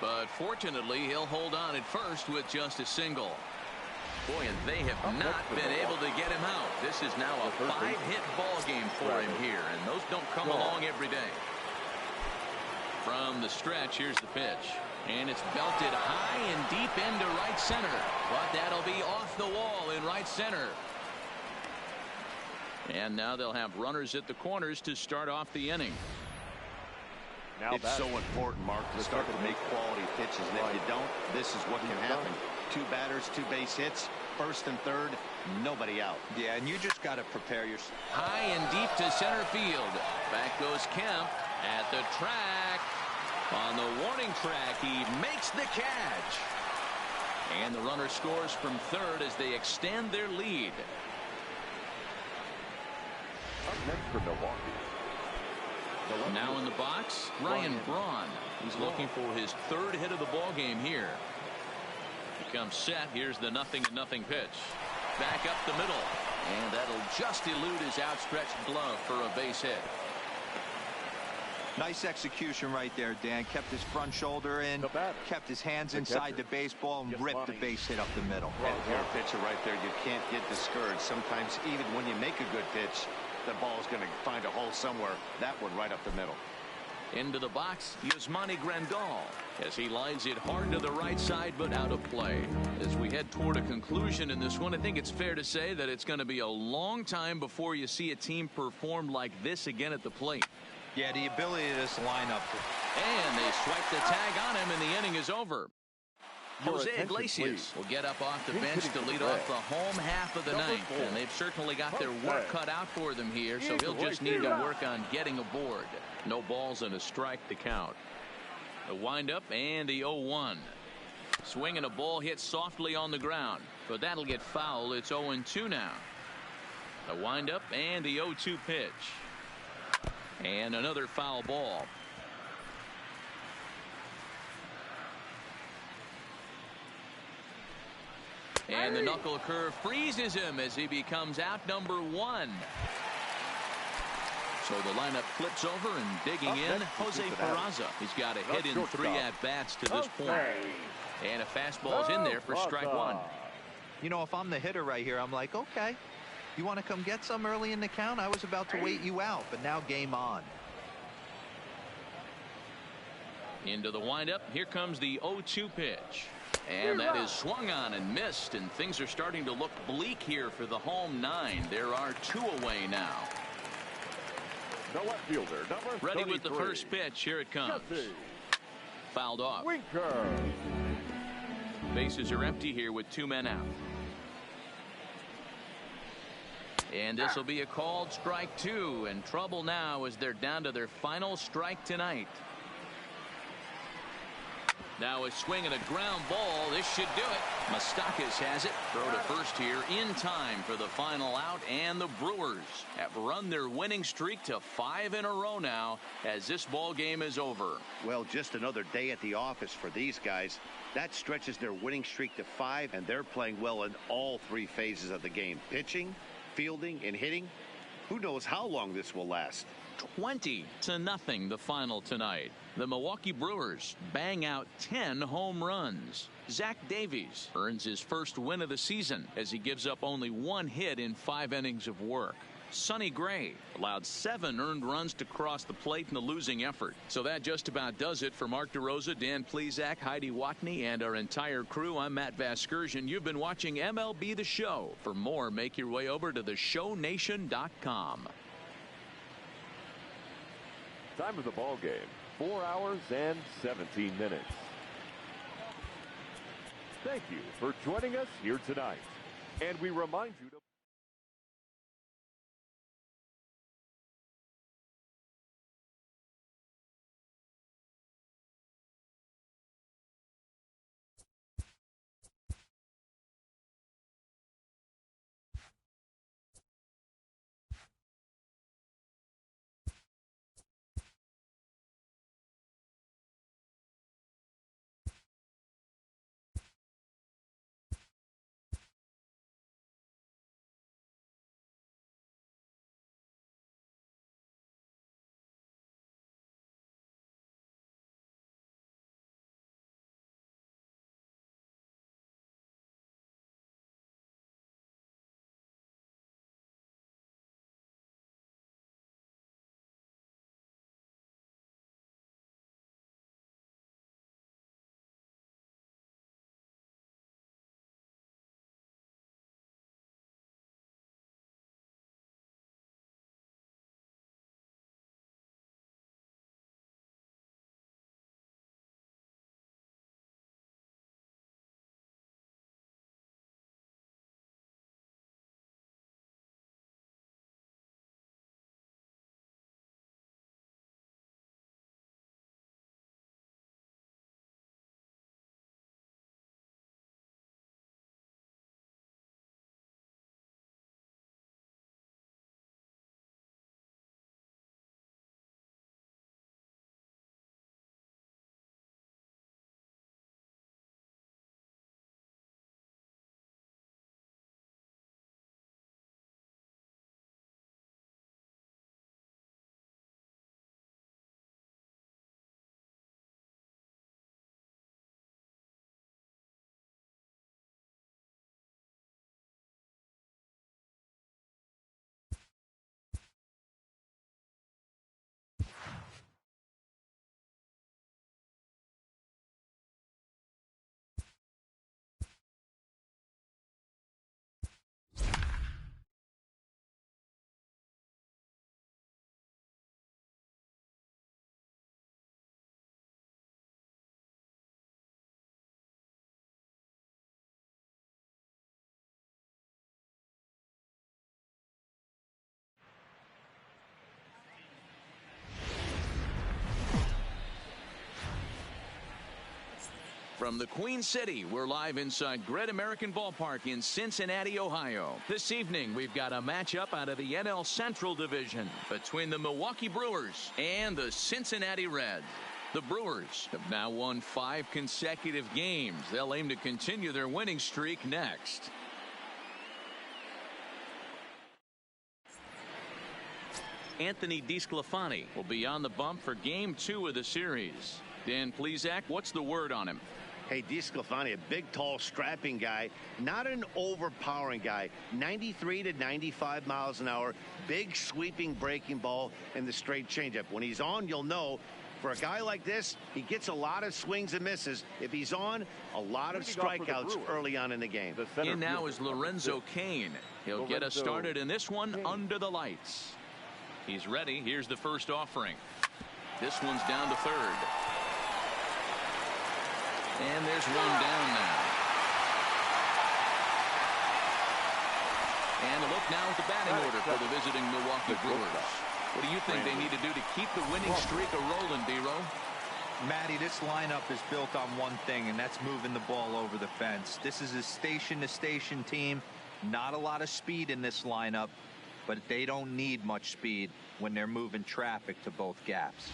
But fortunately, he'll hold on at first with just a single. Boy, and they have not been able to get him out. This is now a 5-hit ball game for him here, and those don't come along every day. From the stretch, here's the pitch. And it's belted high and deep into right center. But that'll be off the wall in right center. And now they'll have runners at the corners to start off the inning. Now it's so important, Mark, to start to make quality pitches. And if you don't, this is what can happen. 2 batters, 2 base hits, first and third, nobody out. Yeah, and you just got to prepare yourself. High and deep to center field. Back goes Kemp at the track. On the warning track, he makes the catch. And the runner scores from third as they extend their lead. Up next for Milwaukee. Now in the box, Ryan Braun. He's looking for his 3rd hit of the ball game here. He comes set. Here's the 0-0 pitch. Back up the middle. And that'll just elude his outstretched glove for a base hit. Nice execution right there, Dan. Kept his front shoulder in, kept his hands inside the baseball, and ripped the base hit up the middle. And you're a pitcher right there. You can't get discouraged. Sometimes even when you make a good pitch, the ball's going to find a hole somewhere. That one right up the middle. Into the box, Yasmani Grandal as he lines it hard to the right side, but out of play. As we head toward a conclusion in this one, I think it's fair to say that it's going to be a long time before you see a team perform like this again at the plate. Yeah, the ability of this lineup. And they swipe the tag on him, and the inning is over. Jose Iglesias will get up off the bench to lead off the home half of the ninth, and they've certainly got their work cut out for them here, so he'll just need to work on getting aboard. No balls and a strike to count. The windup and the 0-1. Swinging a ball hit softly on the ground, but that'll get foul. It's 0-2 now. The windup and the 0-2 pitch. And another foul ball. And the knuckle curve freezes him as he becomes out number 1. So the lineup flips over, and digging in, Jose Peraza. He's got a hit in 3 at-bats to this point. And a fastball's in there for strike 1. You know, if I'm the hitter right here, I'm like, okay, you want to come get some early in the count? I was about to wait you out, but now game on. Into the windup. Here comes the 0-2 pitch. And that is swung on and missed, and things are starting to look bleak here for the home 9. There are 2 away now. The left fielder, number ready 33. With the first pitch. Here it comes. Jesse Fouled off. Winker. Bases are empty here with 2 men out. And this will be a called strike 2, and trouble now as they're down to their final strike tonight. Now a swing and a ground ball. This should do it. Moustakas has it. Throw to first here in time for the final out, and the Brewers have run their winning streak to 5 in a row now as this ball game is over. Well, just another day at the office for these guys. That stretches their winning streak to 5, and they're playing well in all 3 phases of the game. Pitching, fielding, and hitting. Who knows how long this will last? 20-0 the final tonight. The Milwaukee Brewers bang out 10 home runs. Zach Davies earns his first win of the season as he gives up only 1 hit in 5 innings of work. Sonny Gray allowed 7 earned runs to cross the plate in the losing effort. So that just about does it for Mark DeRosa, Dan Plesac, Heidi Watney, and our entire crew. I'm Matt Vasgersian. You've been watching MLB The Show. For more, make your way over to theshownation.com. Time of the ball game, 4 hours and 17 minutes. Thank you for joining us here tonight. And we remind you to From the Queen City, we're live inside Great American Ballpark in Cincinnati, Ohio. This evening, we've got a matchup out of the NL Central Division between the Milwaukee Brewers and the Cincinnati Reds. The Brewers have now won 5 consecutive games. They'll aim to continue their winning streak next. Anthony DeSclafani will be on the bump for Game 2 of the series. Dan Plesac, what's the word on him? Hey, DeSclafani, a big, tall, strapping guy, not an overpowering guy. 93 to 95 miles an hour, big, sweeping breaking ball, and the straight changeup. When he's on, you'll know. For a guy like this, he gets a lot of swings and misses. If he's on, a lot of strikeouts early on in the game. In now is Lorenzo Cain. He'll get us started in this one under the lights. He's ready. Here's the first offering. This one's down to third. And there's one down now. And a look now at the batting order for the visiting Milwaukee Brewers. What do you think they need to do to keep the winning streak a-rolling, D-Row? Matty, this lineup is built on one thing, and that's moving the ball over the fence. This is a station-to-station team. Not a lot of speed in this lineup, but they don't need much speed when they're moving traffic to both gaps.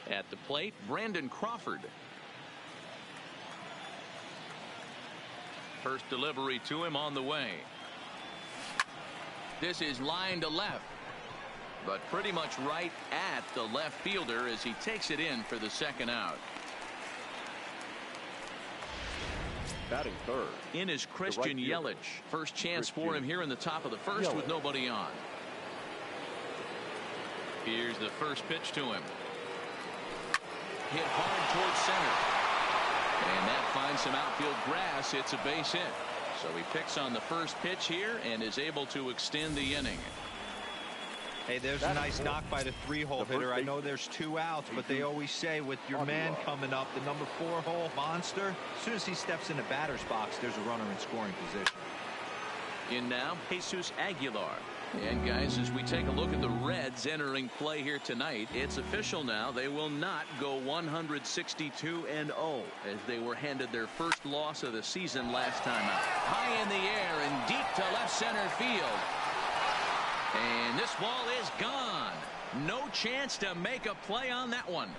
At the plate, Brandon Crawford. First delivery to him on the way. This is line to left, but pretty much right at the left fielder as he takes it in for the second out. Batting third. In is Christian Yelich. First chance for him here in the top of the first with nobody on. Here's the first pitch to him. Hit hard towards center. And that finds some outfield grass. It's a base hit. So he picks on the first pitch here and is able to extend the inning. Hey, there's a nice knock by the 3-hole hitter. I know there's 2 outs, but they always say with your man coming up, the number 4-hole monster, as soon as he steps in the batter's box, there's a runner in scoring position. In now, Jesus Aguilar. And guys, as we take a look at the Reds entering play here tonight, it's official now. They will not go 162-0 as they were handed their first loss of the season last time out. High in the air and deep to left center field. And this ball is gone. No chance to make a play on that one.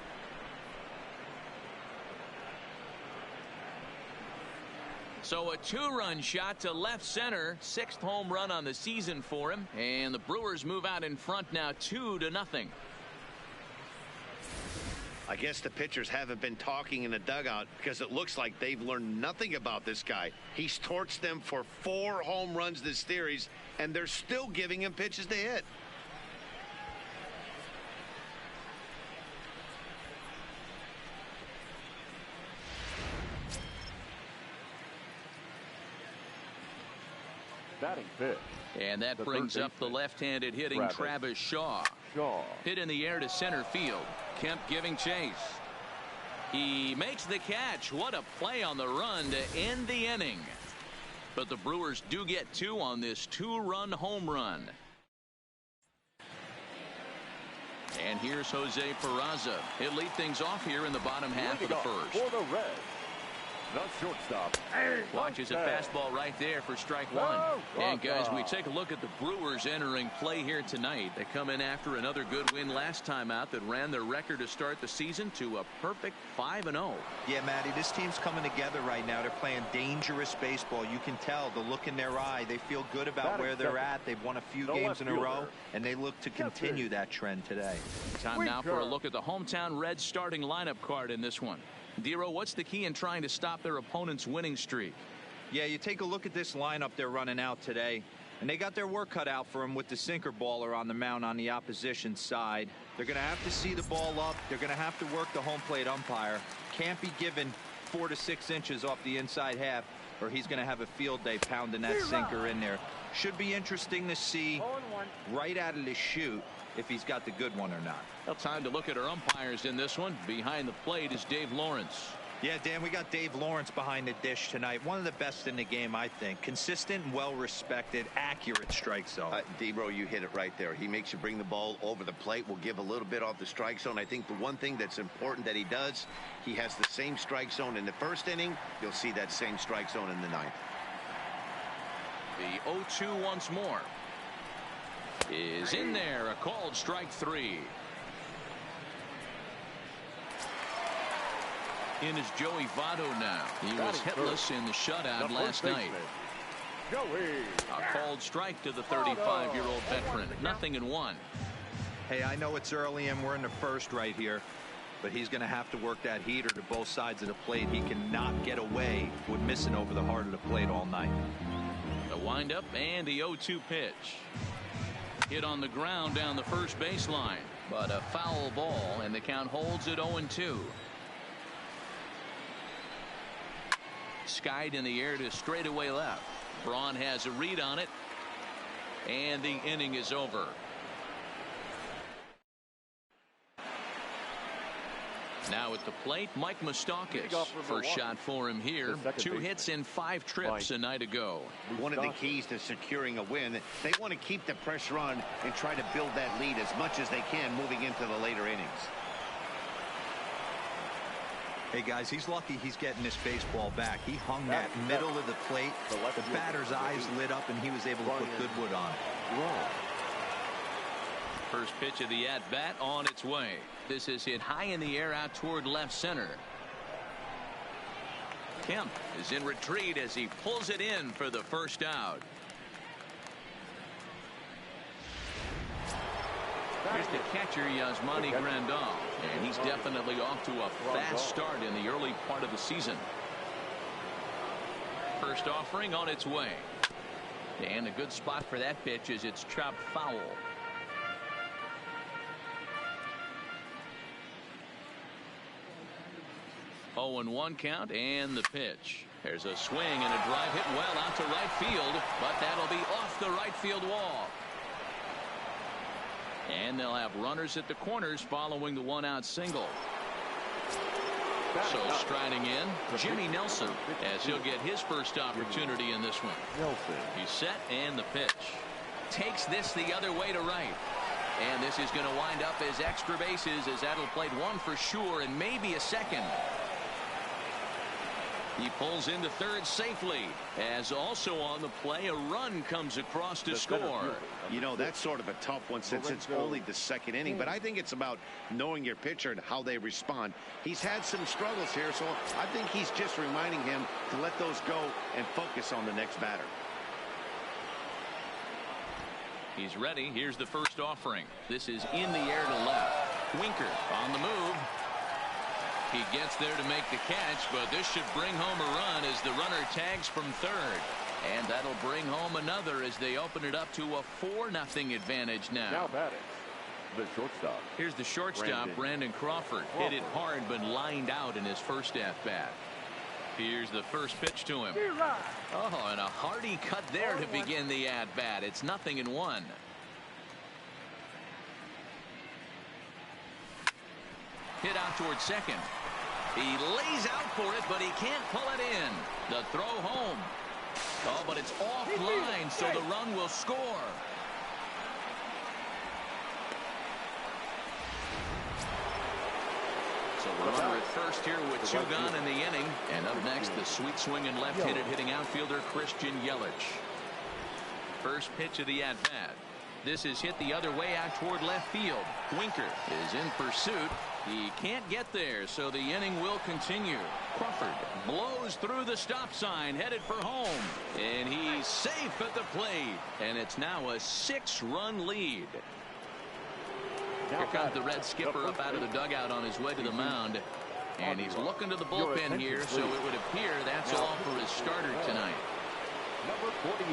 So a 2-run shot to left center. 6th home run on the season for him. And the Brewers move out in front now 2-0. I guess the pitchers haven't been talking in the dugout because it looks like they've learned nothing about this guy. He's torched them for 4 home runs this series, and they're still giving him pitches to hit. Batting fifth. And that brings up the left-handed hitting Travis Shaw. Hit in the air to center field. Kemp giving chase. He makes the catch. What a play on the run to end the inning. But the Brewers do get 2 on this 2-run home run. And here's Jose Peraza. He'll lead things off here in the bottom half of the first. For the Reds, the shortstop. Watches a fastball right there for strike 1. And guys, we take a look at the Brewers entering play here tonight. They come in after another good win last time out that ran their record to start the season to a perfect 5-0. Yeah, Matty, this team's coming together right now. They're playing dangerous baseball. You can tell the look in their eye. They feel good about where they're at. They've won a few games in a row, and they look to continue that trend today. Time now for a look at the hometown Reds starting lineup card in this one. Dero, what's the key in trying to stop their opponent's winning streak? Yeah, you take a look at this lineup they're running out today, and they got their work cut out for them with the sinker baller on the mound on the opposition side. They're going to have to see the ball up. They're going to have to work the home plate umpire. Can't be given 4 to 6 inches off the inside half, or he's going to have a field day pounding that sinker in there. Should be interesting to see right out of the chute if he's got the good one or not. Well, time to look at our umpires in this one. Behind the plate is Dave Lawrence. Yeah, Dan, we got Dave Lawrence behind the dish tonight. One of the best in the game, I think. Consistent and well-respected, accurate strike zone. D-Bro, you hit it right there. He makes you bring the ball over the plate. We'll give a little bit off the strike zone. I think the one thing that's important that he does, he has the same strike zone in the first inning. You'll see that same strike zone in the ninth. The 0-2 once more is in there. A called strike 3. In is Joey Votto now. He was hitless in the shutout last night. A called strike to the 35-year-old veteran. 0-1. Hey, I know it's early and we're in the first right here, but he's going to have to work that heater to both sides of the plate. He cannot get away with missing over the heart of the plate all night. The windup and the 0-2 pitch. Hit on the ground down the first baseline, but a foul ball, and the count holds at 0-2. Skied in the air to straightaway left. Braun has a read on it, and the inning is over. Now at the plate, Mike Moustakas. First shot for him here. 2 hits in 5 trips a night ago. One of the keys to securing a win, they want to keep the pressure on and try to build that lead as much as they can moving into the later innings. Hey, guys, he's lucky he's getting this baseball back. He hung that middle of the plate. The batter's eyes lit up, and he was able to put good wood on it. First pitch of the at-bat on its way. This is hit high in the air out toward left center. Kemp is in retreat as he pulls it in for the first out. Here's the catcher, Yasmani Grandal, and he's definitely off to a fast start in the early part of the season. First offering on its way. And a good spot for that pitch is it's chopped foul. Oh, and 1 count, and the pitch. There's a swing and a drive hit well out to right field, but that'll be off the right field wall. And they'll have runners at the corners following the 1-out single. So striding in, Jimmy Nelson, as he'll get his first opportunity in this one. He's set, and the pitch. Takes this the other way to right. And this is going to wind up as extra bases, as that'll play 1 for sure and maybe a second. He pulls into third safely, as also on the play a run comes across to score. You know, that's sort of a tough one since it's only the second inning, but I think it's about knowing your pitcher and how they respond. He's had some struggles here, so I think he's just reminding him to let those go and focus on the next batter. He's ready. Here's the first offering. This is in the air to left. Winker on the move. He gets there to make the catch, but this should bring home a run as the runner tags from third. And that'll bring home another as they open it up to a 4-0 advantage now. Now batting, the shortstop. Here's the shortstop, Brandon Crawford. Hit it hard, but lined out in his first at-bat. Here's the first pitch to him. Oh, and a hearty cut there to begin the at-bat. It's 0-1. Hit out towards second. He lays out for it, but he can't pull it in. The throw home. Oh, but it's offline, so the run will score. So we're runner at first here with 2 gone in the inning. And up next, the sweet swinging left-handed hitting outfielder Christian Yelich. First pitch of the at-bat. This is hit the other way out toward left field. Winker is in pursuit. He can't get there, so the inning will continue. Crawford blows through the stop sign, headed for home. And he's safe at the plate. And it's now a 6-run lead. Here comes the Red skipper up out of the dugout on his way to the mound. And he's looking to the bullpen here, so it would appear that's all for his starter tonight.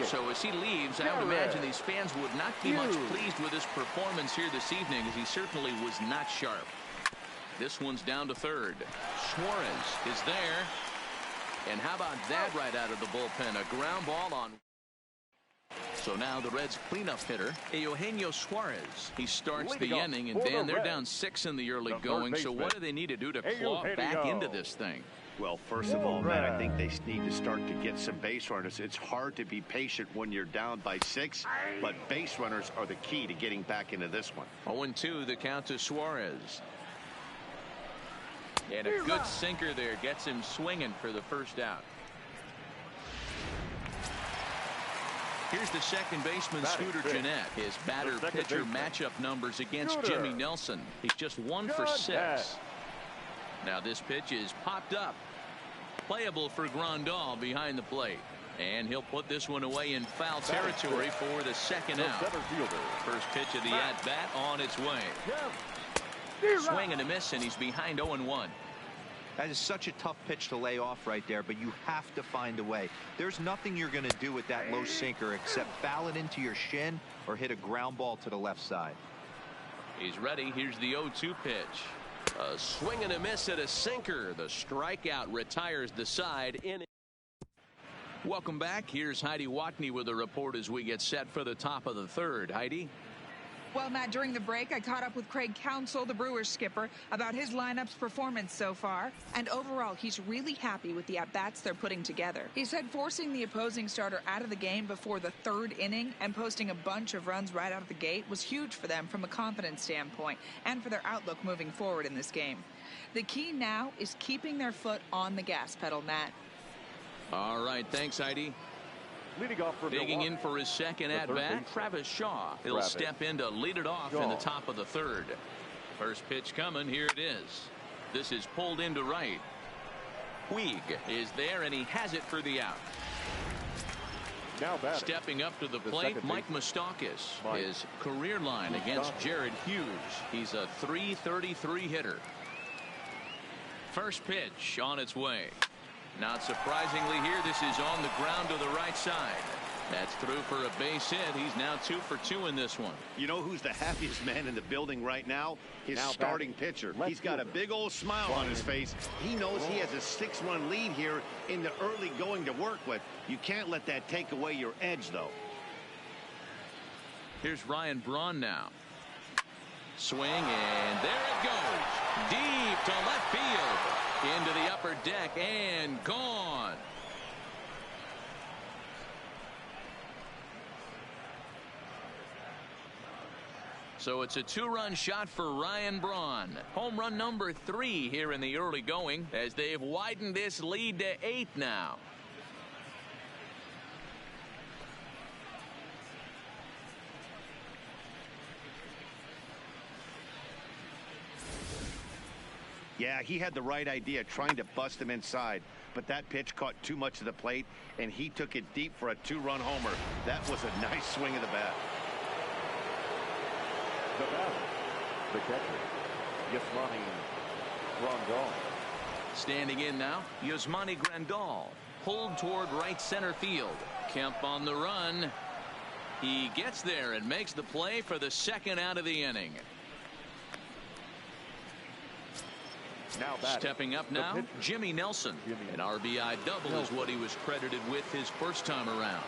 So as he leaves, I would imagine these fans would not be much pleased with his performance here this evening, as he certainly was not sharp. This one's down to third. Suarez is there. And how about that right out of the bullpen? A ground ball on. So now the Reds cleanup hitter, Eugenio Suarez. He starts the inning, and Dan, they're down 6 in the early going. So what do they need to do to claw back into this thing? Well, first of all, Matt, I think they need to start to get some base runners. It's hard to be patient when you're down by 6, but base runners are the key to getting back into this one. 0-2 the count to Suarez. And a good sinker there gets him swinging for the first out. Here's the second baseman, Scooter Gennett. His batter-pitcher matchup numbers against Jimmy Nelson. He's just 1 for 6. Now this pitch is popped up. Playable for Grandal behind the plate. And he'll put this one away in foul territory for the second out. First pitch of the at-bat on its way. Swing and a miss, and he's behind 0-1. That is such a tough pitch to lay off right there, but you have to find a way. There's nothing you're going to do with that low sinker except foul it into your shin or hit a ground ball to the left side. He's ready. Here's the 0-2 pitch. A swing and a miss at a sinker. The strikeout retires the side. Welcome back. Here's Heidi Watney with a report as we get set for the top of the third. Heidi? Well, Matt, during the break, I caught up with Craig Counsell, the Brewers skipper, about his lineup's performance so far. And overall, he's really happy with the at-bats they're putting together. He said forcing the opposing starter out of the game before the third inning and posting a bunch of runs right out of the gate was huge for them from a confidence standpoint and for their outlook moving forward in this game. The key now is keeping their foot on the gas pedal, Matt. All right, thanks, Heidi. Leading off for Digging in for his second at-bat, Travis Shaw. He'll step in to lead it off in the top of the third. First pitch coming. Here it is. This is pulled into right. Puig is there, and he has it for the out. Now batting. Stepping up to the plate, Mike Moustakas. His career line against Jared Hughes. He's a .333 hitter. First pitch on its way. Not surprisingly here, this is on the ground to the right side. That's through for a base hit. He's now 2 for 2 in this one. You know who's the happiest man in the building right now? His starting pitcher. He's got a big old smile on his face. He knows he has a 6-run lead here in the early going to work with. You can't let that take away your edge, though. Here's Ryan Braun now. Swing, and there it goes. Deep to left field. Into the upper deck and gone. So it's a 2-run shot for Ryan Braun. Home run number 3 here in the early going as they've widened this lead to 8 now. Yeah, he had the right idea trying to bust him inside, but that pitch caught too much of the plate, and he took it deep for a 2-run homer. That was a nice swing of the bat. The batter, the catcher, Yasmani Grandal. Standing in now, Yasmani Grandal. Pulled toward right center field. Kemp on the run. He gets there and makes the play for the second out of the inning. Now stepping up now, Jimmy Nelson. An RBI double is what he was credited with his first time around.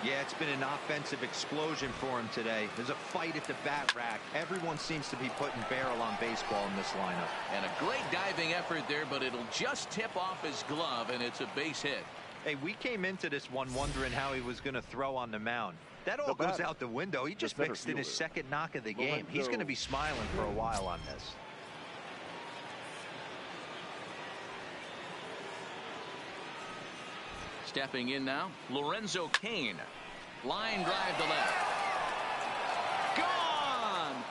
Yeah, it's been an offensive explosion for him today. There's a fight at the bat rack. Everyone seems to be putting barrel on baseball in this lineup. And a great diving effort there, but it'll just tip off his glove, and it's a base hit. Hey, we came into this one wondering how he was going to throw on the mound. That all goes out the window. He just mixed in his second knock of the game. He's going to be smiling for a while on this. Stepping in now, Lorenzo Cain. Line drive to left. Gone!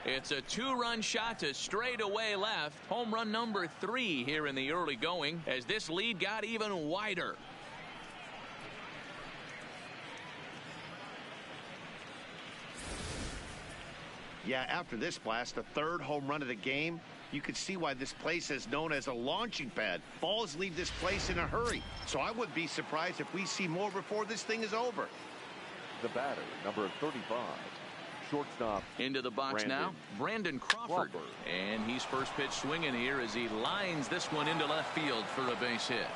It's a 2-run shot to straightaway left. Home run number 3 here in the early going as this lead got even wider. Yeah, after this blast, the 3rd home run of the game, you could see why this place is known as a launching pad. Balls leave this place in a hurry. So I would be surprised if we see more before this thing is over. The batter, number 35, shortstop. Into the box now, Brandon Crawford. And he's first pitch swinging here as he lines this one into left field for a base hit.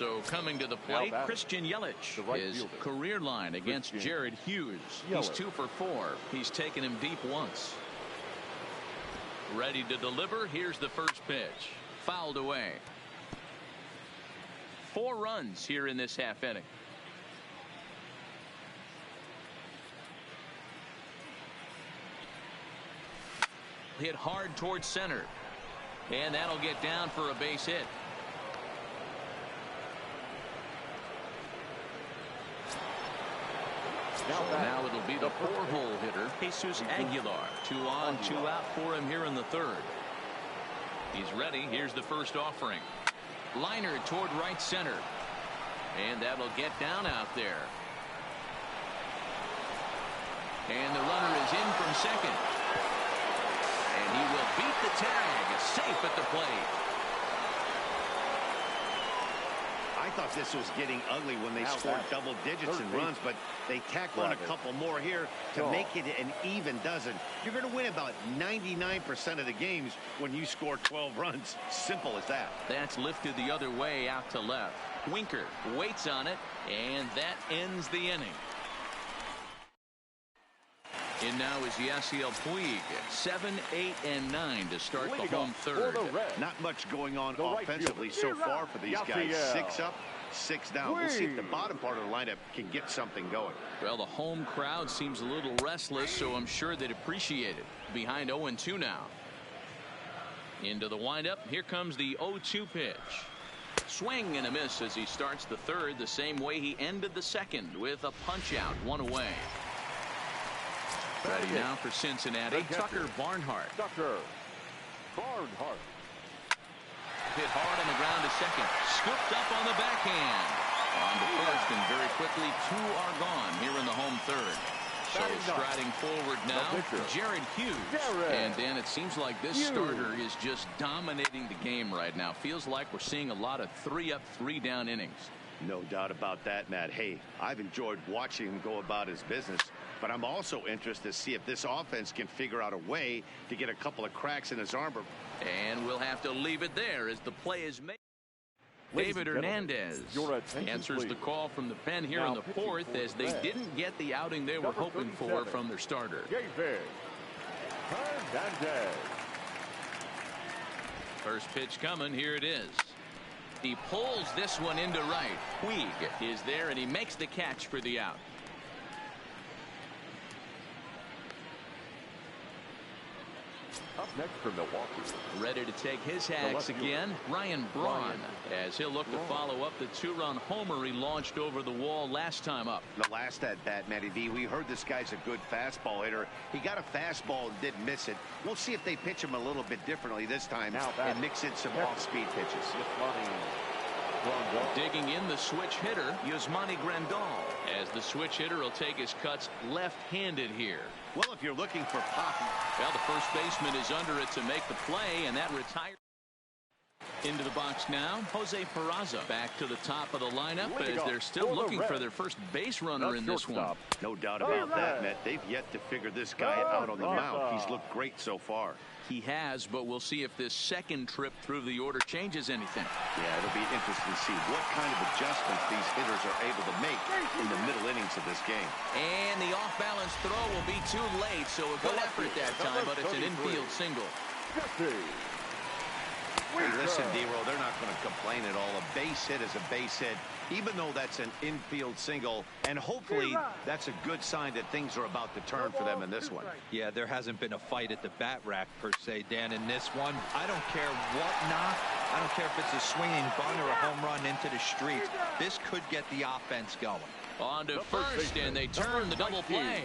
So coming to the plate, Christian Yelich. His career line against Jared Hughes. He's 2 for 4. He's taken him deep once. Ready to deliver. Here's the first pitch. Fouled away. 4 runs here in this half inning. Hit hard towards center. And that'll get down for a base hit. Now it'll be the 4-hole hitter, Jesus Aguilar. 2 on, 2 out for him here in the 3rd. He's ready. Here's the first offering. Liner toward right center. And that'll get down out there. And the runner is in from second. And he will beat the tag. Safe at the plate. I thought this was getting ugly when they scored double digits in runs, but they tacked on a couple more here to make it an even dozen. You're going to win about 99% of the games when you score 12 runs. Simple as that. That's lifted the other way out to left. Winker waits on it, and that ends the inning. And now is Yasiel Puig. 7, 8, and 9 to start the home 3rd. Not much going on offensively so far for these guys. 6 up, 6 down. We'll see if the bottom part of the lineup can get something going. Well, the home crowd seems a little restless, so I'm sure they'd appreciate it. Behind 0-2 now. Into the windup. Here comes the 0-2 pitch. Swing and a miss as he starts the 3rd the same way he ended the 2nd with a punch out, 1 away. Ready now for Cincinnati, Tucker Barnhart. Hit hard on the ground to second. Scooped up on the backhand. On to first, and very quickly 2 are gone here in the home 3rd. So striding forward now, Jared Hughes. And Dan, it seems like this starter is just dominating the game right now. Feels like we're seeing a lot of 3-up, 3-down innings. No doubt about that, Matt. Hey, I've enjoyed watching him go about his business, but I'm also interested to see if this offense can figure out a way to get a couple of cracks in his armor. And we'll have to leave it there as the play is made. David Hernandez answers the call from the pen here in the 4th as they didn't get the outing they were hoping for from their starter. First pitch coming. Here it is. He pulls this one into right. Puig is there, and he makes the catch for the out. Up next for Milwaukee. Ready to take his hacks again, Ryan Braun, as he'll look to follow up the 2-run homer he launched over the wall last time up. The last at bat, Matty V, we heard this guy's a good fastball hitter. He got a fastball and didn't miss it. We'll see if they pitch him a little bit differently this time and mix in some off-speed pitches. Digging in the switch hitter, Yasmani Grandal, as the switch hitter will take his cuts left-handed here. Well, if you're looking for pop. Well, the first baseman is under it to make the play, and that retires. Into the box now, Jose Peraza back to the top of the lineup as they're still looking for their first base runner in this one. No doubt about that, Matt. They've yet to figure this guy out on the mound. He's looked great so far. He has, but we'll see if this second trip through the order changes anything. Yeah, it'll be interesting to see what kind of adjustments these hitters are able to make in the middle innings of this game. And the off-balance throw will be too late, so a good effort that time, but it's an infield single. Hey, listen, D-Roll, they're not going to complain at all. A base hit is a base hit, even though that's an infield single. And hopefully that's a good sign that things are about to turn for them in this one. Yeah, there hasn't been a fight at the bat rack, per se, Dan, in this one. I don't care what knock. I don't care if it's a swinging bunt or a home run into the streets. This could get the offense going. On to first, and they turn the double play.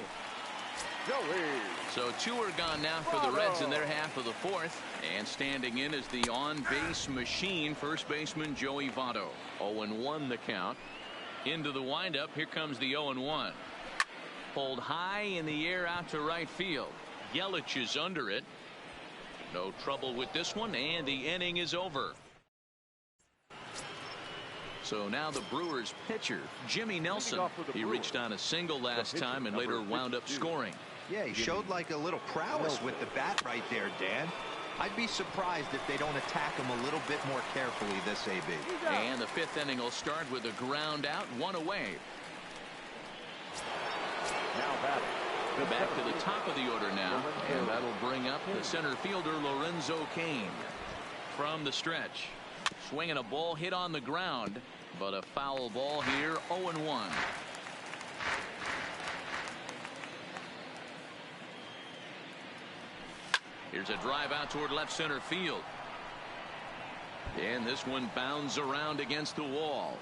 So 2 are gone now for the Reds in their half of the 4th. And standing in is the on-base machine, first baseman Joey Votto. 0-1 the count. Into the windup. Here comes the 0-1. Pulled high in the air out to right field. Yelich is under it. No trouble with this one, and the inning is over. So now the Brewers pitcher, Jimmy Nelson. He reached on a single last time and later wound up scoring. Yeah, he showed like a little prowess with the bat right there, Dan. I'd be surprised if they don't attack him a little bit more carefully this AB. And the 5th inning will start with a ground out, 1 away. Now batting. Back to the top of the order now, and that'll bring up the center fielder Lorenzo Cain. From the stretch, swinging a ball hit on the ground, but a foul ball here, 0-1. Here's a drive out toward left center field. And this one bounds around against the wall.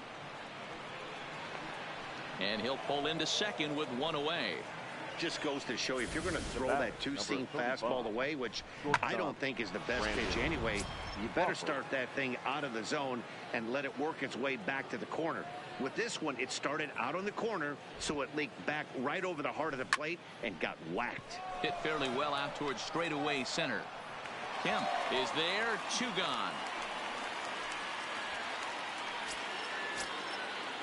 And he'll pull into second with 1 away. Just goes to show you, if you're going to throw that two-seam fastball away, which I don't think is the best pitch anyway, you better start that thing out of the zone and let it work its way back to the corner. With this one, it started out on the corner, so it leaked back right over the heart of the plate and got whacked. Hit fairly well out towards straightaway center. Kemp is there, 2 gone.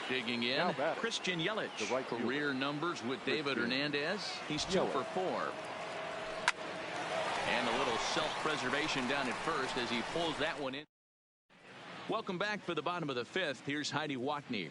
Digging in, Christian Yelich. Career numbers with David Hernandez. He's 2 for 4. And a little self-preservation down at first as he pulls that one in. Welcome back for the bottom of the 5th. Here's Heidi Watney.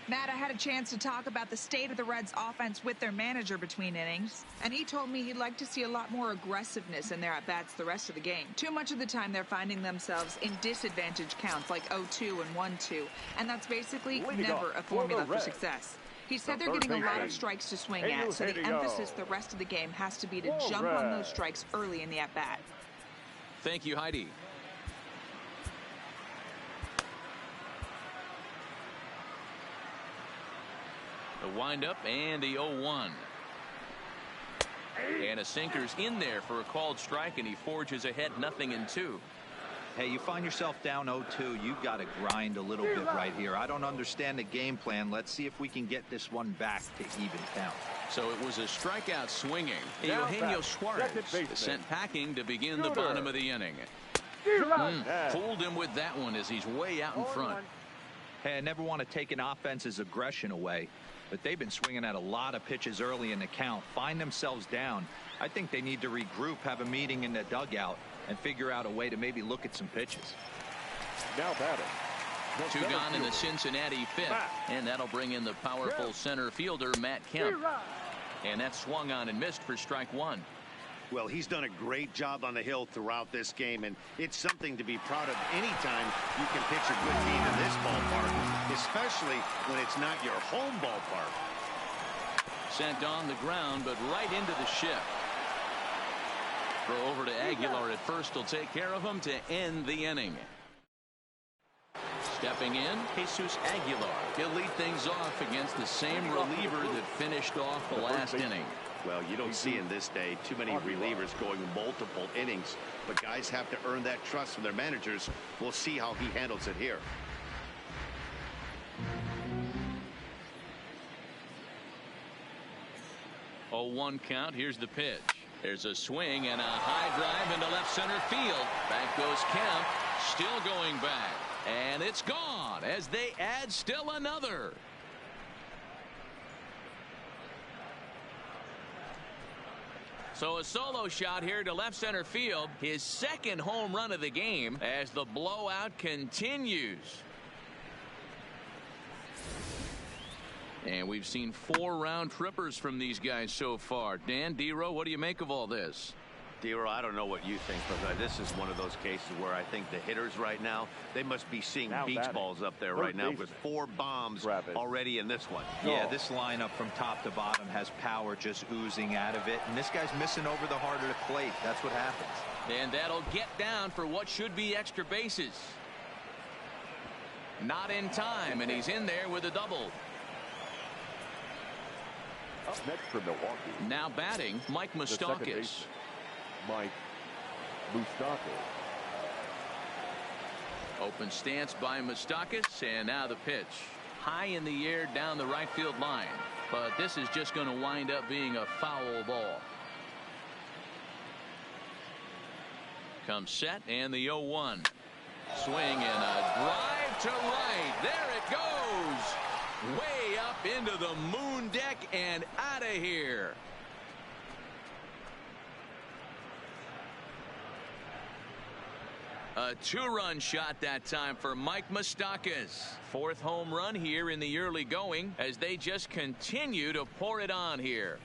Matt, I had a chance to talk about the state of the Reds offense with their manager between innings, and he told me he'd like to see a lot more aggressiveness in their at-bats the rest of the game. Too much of the time they're finding themselves in disadvantage counts like 0-2 and 1-2, and that's basically never a formula for success. He said they're getting a lot of strikes to swing at, so the emphasis the rest of the game has to be to jump on those strikes early in the at-bat. Thank you, Heidi. The windup and the 0-1. And a sinker's in there for a called strike, and he forges ahead 0-2. Hey, you find yourself down 0-2, you've got to grind a little bit right here. I don't understand the game plan. Let's see if we can get this one back to even count. So it was a strikeout swinging. Eugenio Suarez sent packing to begin the bottom of the inning. Fooled him with that one as he's way out in front. Hey, I never want to take an offense's aggression away, but they've been swinging at a lot of pitches early in the count, find themselves down. I think they need to regroup, have a meeting in the dugout, and figure out a way to maybe look at some pitches. Now batting. 2 gone in the Cincinnati 5th, and that'll bring in the powerful center fielder Matt Kemp. And that swung on and missed for strike 1. Well, he's done a great job on the hill throughout this game, and it's something to be proud of anytime you can pitch a good game in this ballpark, especially when it's not your home ballpark. Sent on the ground, but right into the shift. Throw over to Aguilar at first will take care of him to end the inning. Stepping in, Jesus Aguilar. He'll lead things off against the same reliever that finished off the last inning. Well, you don't see in this day too many relievers going multiple innings, but guys have to earn that trust from their managers. We'll see how he handles it here. Oh, 1 count. Here's the pitch. There's a swing and a high drive into left center field. Back goes Kemp, still going back, and it's gone as they add still another. So a solo shot here to left center field, his 2nd home run of the game as the blowout continues. And we've seen 4 round trippers from these guys so far. Dan, D-Row, what do you make of all this? D-Row, I don't know what you think, but this is one of those cases where I think the hitters right now, they must be seeing beach balls up there right now with 4 bombs already in this one. Yeah, this lineup from top to bottom has power just oozing out of it, and this guy's missing over the heart of the plate. That's what happens. And that'll get down for what should be extra bases. Not in time, and he's in there with a double. Up next for Milwaukee. Now batting, Mike Moustakas. Mike Moustakas. Open stance by Moustakas, and now the pitch. High in the air down the right field line. But this is just going to wind up being a foul ball. Comes set, and the 0-1. Swing and a drive to right. There it goes. Way up into the moon deck and out of here. A 2-run shot that time for Mike Moustakas. 4th home run here in the early going as they just continue to pour it on here.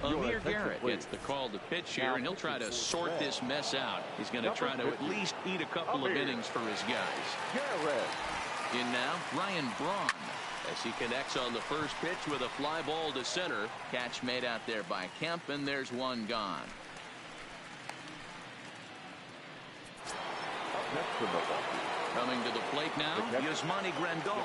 Amir Garrett gets the call to pitch here, and he'll try to sort this mess out. He's going to try to at least eat a couple of innings for his guys. In now, Ryan Braun, as he connects on the first pitch with a fly ball to center. Catch made out there by Kemp, and there's one gone. Coming to the plate now, Yasmani Grandal.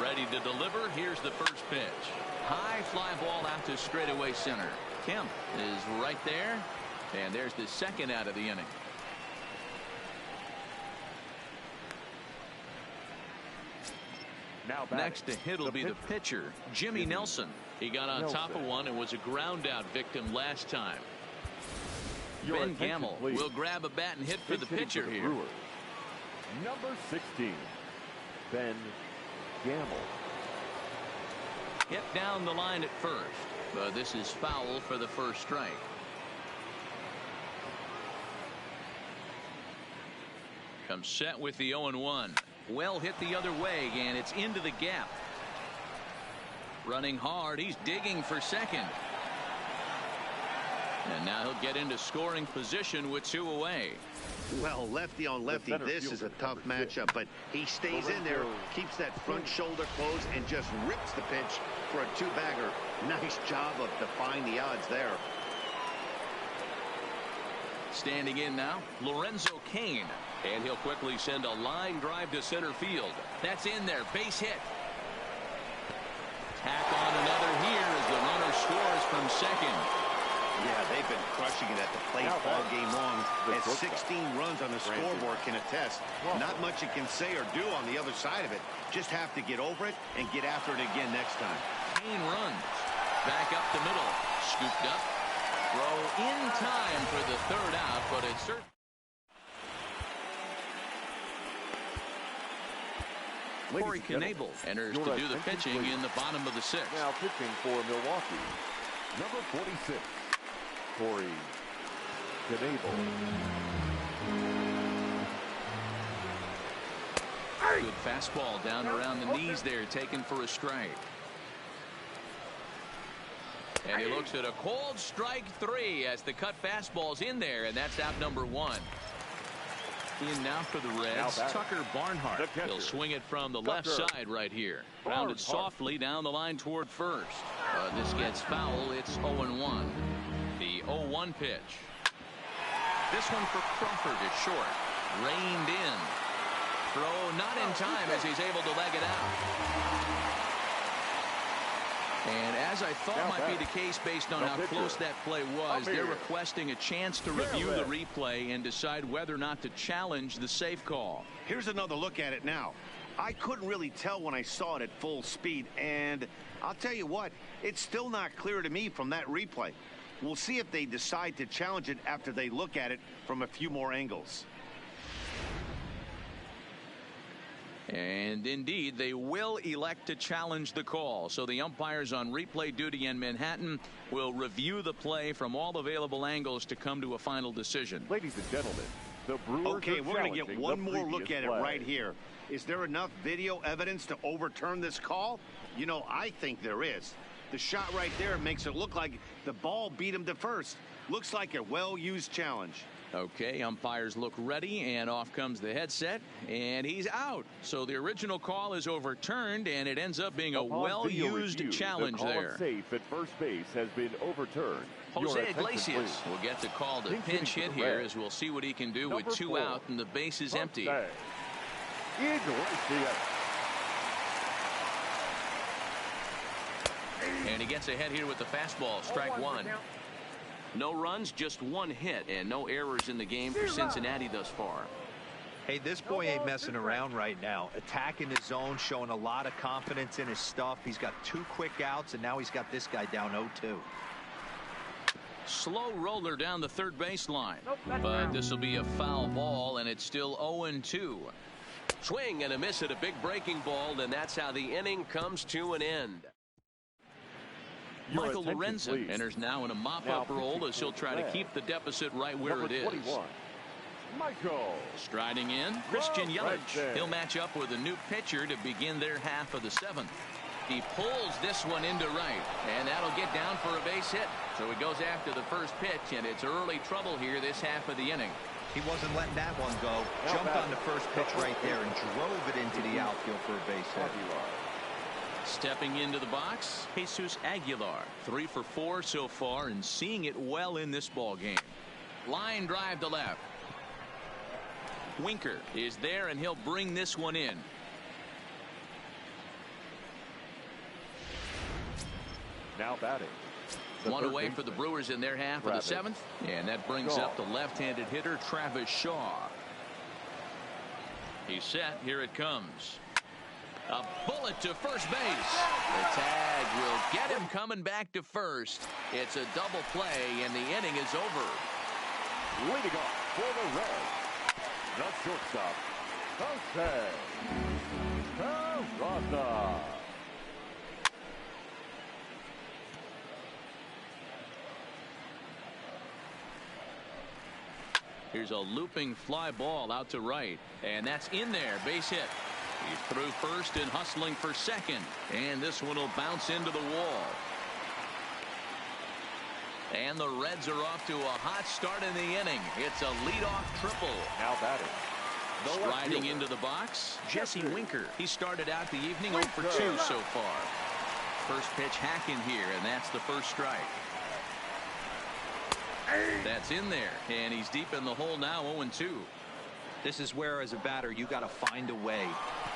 Ready to deliver. Here's the first pitch. High fly ball out to straightaway center. Kemp is right there, and there's the second out of the inning. Next to hit will be the pitcher, Jimmy Nelson. He got on top of one and was a ground out victim last time. Ben Gamel will grab a bat and hit for the pitcher here. Number 16, Ben Gamel. Hit down the line at first, but this is foul for the first strike. Comes set with the 0-1. Well hit the other way, and it's into the gap. Running hard, he's digging for second. And now he'll get into scoring position with 2 away. Well, lefty on lefty, this is a tough matchup, but he stays in there, keeps that front shoulder closed, and just rips the pitch for a 2-bagger. Nice job of defying the odds there. Standing in now, Lorenzo Cain. And he'll quickly send a line drive to center field. That's in there. Base hit. Tack on another here as the runner scores from second. Yeah, they've been crushing it at the plate all game long. And 16 runs on the scoreboard can attest. Not much you can say or do on the other side of it. Just have to get over it and get after it again next time. Cain runs. Back up the middle. Scooped up. Throw in time for the 3rd out, but it's certainly. Corey Knebel enters to do the pitching in the bottom of the 6th. Now pitching for Milwaukee, number 46, Corey Knebel. Good fastball down around the knees there, taken for a strike. And he looks at a cold strike 3 as the cut fastball's in there, and that's out number 1. In now for the Reds, Tucker Barnhart. He'll swing it from the left side right here. Grounded softly down the line toward first. This gets foul. It's 0-1. The 0-1 pitch. This one for Crawford is short. Reined in. Throw not in time as he's able to leg it out. And as I thought might be the case based on how close that play was, they're requesting a chance to review the replay and decide whether or not to challenge the safe call. Here's another look at it now. I couldn't really tell when I saw it at full speed, and I'll tell you what, it's still not clear to me from that replay. We'll see if they decide to challenge it after they look at it from a few more angles. And indeed, they will elect to challenge the call. So the umpires on replay duty in Manhattan will review the play from all available angles to come to a final decision. Ladies and gentlemen, the Brewers okay, we're going to get one more look at it right here. Is there enough video evidence to overturn this call? You know, I think there is. The shot right there makes it look like the ball beat him to first. Looks like a well-used challenge. Okay, umpires look ready, and off comes the headset, and he's out. So the original call is overturned, and it ends up being a well-used challenge there. The call safe at first base has been overturned. Jose Iglesias will get the call to pinch hit here, as we'll see what he can do with 2 out, and the base is empty. And he gets ahead here with the fastball, strike 1. No runs, just 1 hit, and no errors in the game for Cincinnati thus far. Hey, this boy ain't messing around right now. Attacking his zone, showing a lot of confidence in his stuff. He's got 2 quick outs, and now he's got this guy down 0-2. Slow roller down the third baseline, but this will be a foul ball, and it's still 0-2. Swing and a miss at a big breaking ball, and that's how the inning comes to an end. Michael Lorenzen enters now in a mop-up role as he'll try to keep the deficit right where it is. 21, Michael. Striding in, Christian Yelich. He'll match up with a new pitcher to begin their half of the seventh. He pulls this one into right, and that'll get down for a base hit. So he goes after the first pitch, and it's early trouble here this half of the inning. He wasn't letting that one go. Jumped on the first pitch right there and drove it into the outfield for a base hit. Stepping into the box, Jesus Aguilar. 3 for 4 so far and seeing it well in this ball game. Line drive to left. Winker is there, and he'll bring this one in. Now batting. One away for the Brewers in their half of the seventh, and that brings up the left-handed hitter Travis Shaw. He's set. Here it comes. A bullet to first base. The tag will get him coming back to first. It's a double play, and the inning is over. Leading off for the Reds, the shortstop, Jose Peralta. Here's a looping fly ball out to right, and that's in there. Base hit. He's through first and hustling for second, and this one will bounce into the wall. And the Reds are off to a hot start in the inning. It's a leadoff triple. Now batting. Striding into the box, Jesse Winker. He started out the evening 0 for 2 so far. First pitch hacking here, and that's the first strike. That's in there, and he's deep in the hole now, 0-2. This is where, as a batter, you got to find a way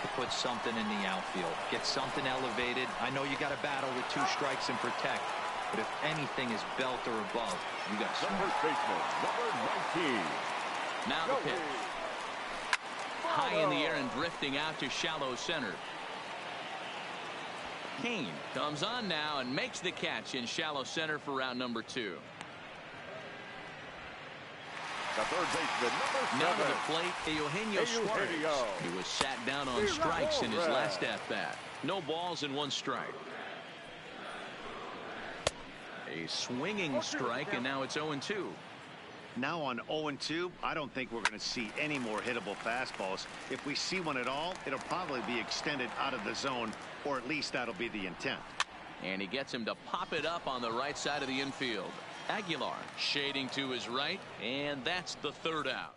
to put something in the outfield. Get something elevated. I know you got to battle with 2 strikes and protect, but if anything is belt or above, you got to swing. First baseman, number 19. Now the pitch. High in the air and drifting out to shallow center. Kane comes on now and makes the catch in shallow center for round number 2. The third baseman, number 7. Now to the plate, Eugenio Suarez. He was sat down on strikes in his last at-bat. No balls and 1 strike. A swinging strike, and now it's 0-2. Now on 0-2, I don't think we're going to see any more hittable fastballs. If we see one at all, it'll probably be extended out of the zone, or at least that'll be the intent. And he gets him to pop it up on the right side of the infield. Aguilar shading to his right, and that's the third out.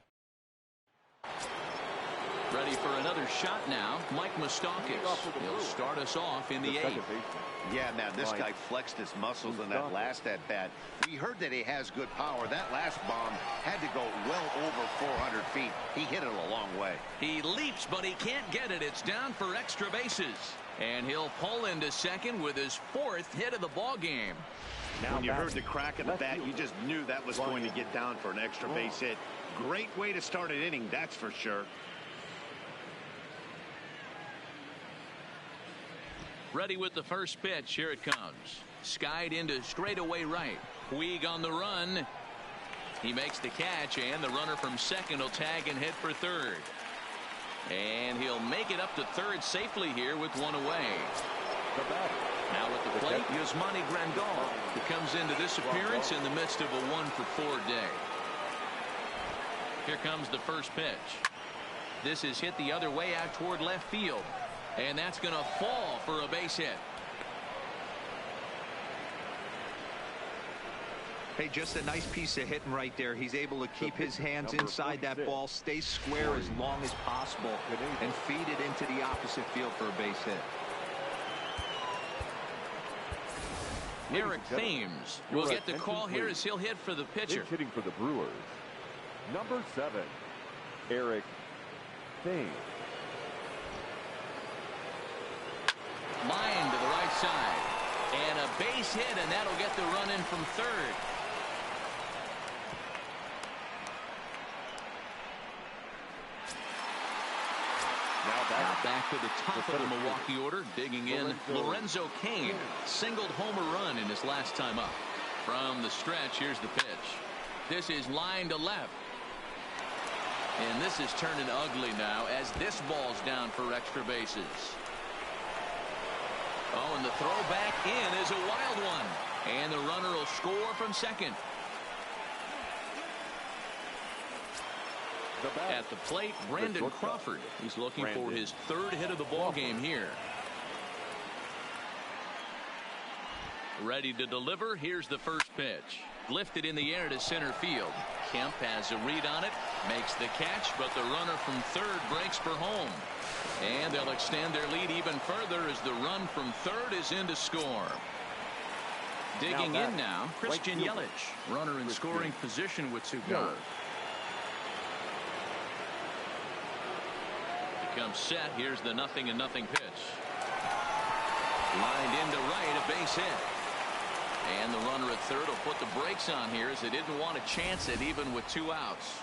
Ready for another shot now, Mike Moustakas. He'll start us off in the 8th. Yeah, man, this guy flexed his muscles in that last at-bat. We heard that he has good power. That last bomb had to go well over 400 feet. He hit it a long way. He leaps, but he can't get it. It's down for extra bases. And he'll pull into second with his 4th hit of the ball game. When you heard the crack of the bat, you just knew that was going to get down for an extra base hit. Great way to start an inning, that's for sure. Ready with the first pitch. Here it comes. Skied into straightaway right. Puig on the run. He makes the catch, and the runner from second will tag and hit for third. And he'll make it up to third safely here with 1 away. Now at the plate, Yasmani Grandal, who comes into this appearance in the midst of a 1 for 4 day. Here comes the first pitch. This is hit the other way out toward left field. And that's going to fall for a base hit. Hey, just a nice piece of hitting right there. He's able to keep his hands inside that ball, stay square as long as possible, and feed it into the opposite field for a base hit. Eric Thames will get the call here as he'll hit for the pitcher. Hitting for the Brewers, number 7, Eric Thames. Line to the right side. And a base hit, and that'll get the run in from third. Now back to the top of the Milwaukee order, digging in Lorenzo Cain. Singled homer run in his last time up. From the stretch, here's the pitch. This is line to left. And this is turning ugly now as this ball's down for extra bases. Oh, and the throw back in is a wild one. And the runner will score from second. At the plate, Brandon Crawford. He's looking for his third hit of the ball game here. Ready to deliver. Here's the first pitch. Lifted in the air to center field. Kemp has a read on it, makes the catch, but the runner from third breaks for home. And they'll extend their lead even further as the run from third is in to score. Digging in now, Christian Yelich. Runner in scoring position with two gone. Becomes set. Here's the 0-0 pitch. Lined into right, a base hit. And the runner at third will put the brakes on here as they didn't want to chance it even with 2 outs.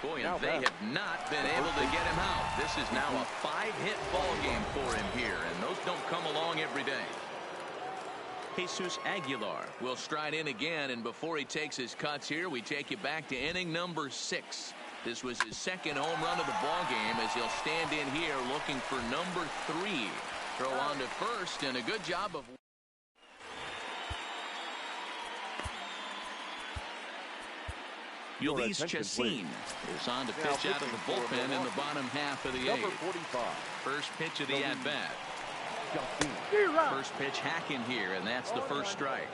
Boy, and they have not been able to get him out. This is now a 5-hit ball game for him here, and those don't come along every day. Jesus Aguilar will stride in again, and before he takes his cuts here, we take you back to inning number 6. This was his second home run of the ball game as he'll stand in here looking for number 3. Throw on to first, and a good job of... Ulysses Chacin is on to pitch out of the bullpen in the bottom half of the 8th. First pitch of the at-bat. First pitch hacking here, and that's the first strike.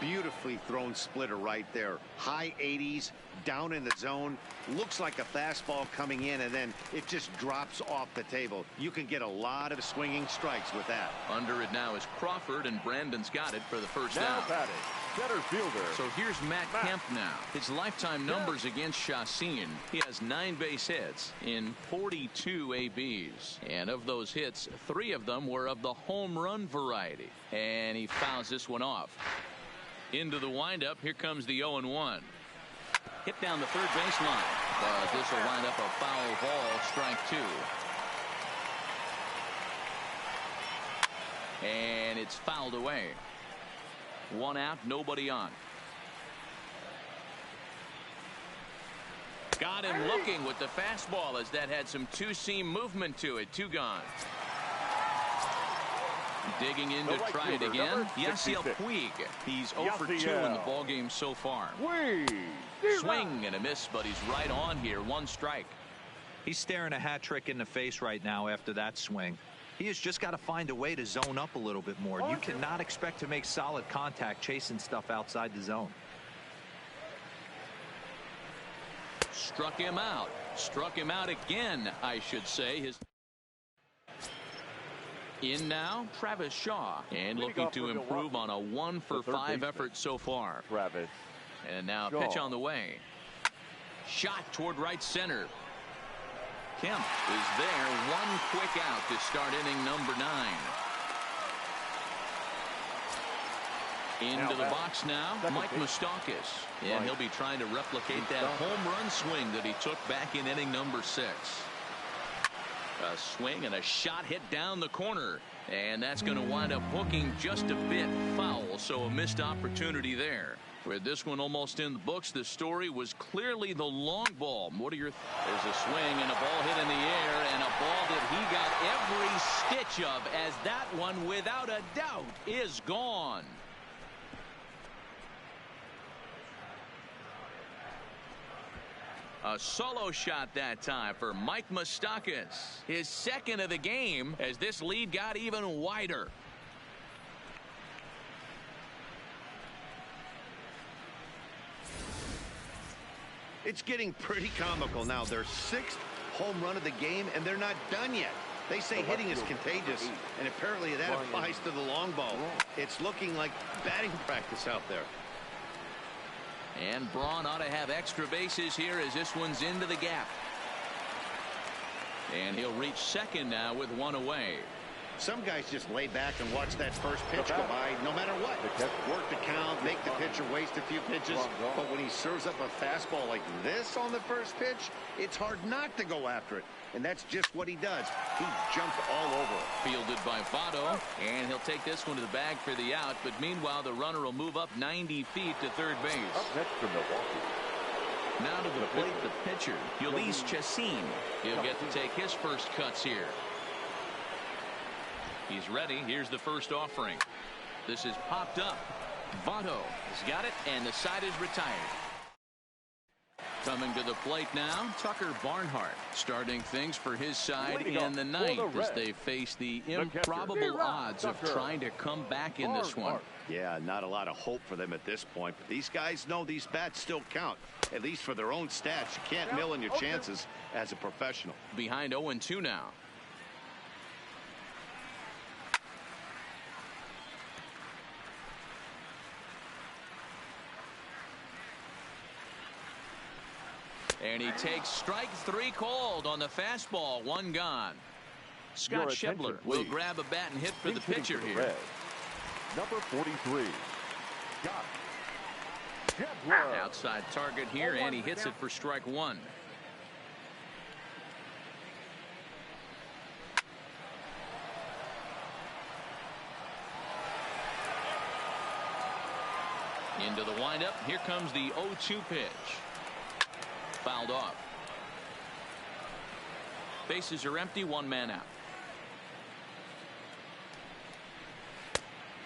Beautifully thrown splitter right there. High 80s, down in the zone. Looks like a fastball coming in, and then it just drops off the table. You can get a lot of swinging strikes with that. Under it now is Crawford, and Brandon's got it for the first down. Center fielder. So here's Matt Kemp now. His lifetime numbers against Chacin. He has 9 base hits in 42 ABs. And of those hits, 3 of them were of the home run variety. And he fouls this one off. Into the windup. Here comes the 0-1. Hit down the third baseline. But this will wind up a foul ball, strike 2. And it's fouled away. 1 out, nobody on. Got him looking with the fastball as that had some two-seam movement to it. 2 gone. Digging in to try it again. Yasiel Puig. He's 0 for 2 in the ballgame so far. Swing and a miss, but he's right on here. 1 strike. He's staring a hat trick in the face right now after that swing. He has just got to find a way to zone up a little bit more. You cannot expect to make solid contact chasing stuff outside the zone. Struck him out. Struck him out again, I should say. In now, Travis Shaw, and looking to improve on a 1 for 5 effort so far. And now pitch on the way. Shot toward right center. Kemp is there. 1 quick out to start inning number 9. Into the box now, Mike Moustakas. And he'll be trying to replicate that home run swing that he took back in inning number 6. A swing and a shot hit down the corner, and that's going to wind up hooking just a bit foul, so a missed opportunity there. With this one almost in the books, the story was clearly the long ball. What are your there's a swing and a ball hit in the air, and a ball that he got every stitch of, as that one without a doubt is gone. A solo shot that time for Mike Moustakas. His second of the game as this lead got even wider. It's getting pretty comical now. Their 6th home run of the game, and they're not done yet. They say hitting is contagious, and apparently that applies to the long ball. It's looking like batting practice out there. And Braun ought to have extra bases here as this one's into the gap. And he'll reach second now with 1 away. Some guys just lay back and watch that first pitch go by no matter what. Work the count, make the pitcher waste a few pitches. But when he serves up a fastball like this on the first pitch, it's hard not to go after it. And that's just what he does. He jumps all over it. Fielded by Votto, and he'll take this one to the bag for the out. But meanwhile, the runner will move up 90 feet to third base. Up next for Milwaukee, Now to the plate, the pitcher, Ulysses Chassin. He'll get to take his first cuts here. He's ready. Here's the first offering. This is popped up. Votto has got it, and the side is retired. Coming to the plate now, Tucker Barnhart, starting things for his side in the ninth as they face the improbable odds of trying to come back in this one. Yeah, not a lot of hope for them at this point, but these guys know these bats still count, at least for their own stats. You can't mill in your chances as a professional. Behind 0-2 now. And he takes strike 3 called on the fastball. 1 gone. Scott Schebler will grab a bat and hit for the pitcher here. Number 43, Scott Schebler. Outside target here, and he hits it for strike 1. Into the windup. Here comes the 0-2 pitch. Fouled off. Bases are empty. 1 man out.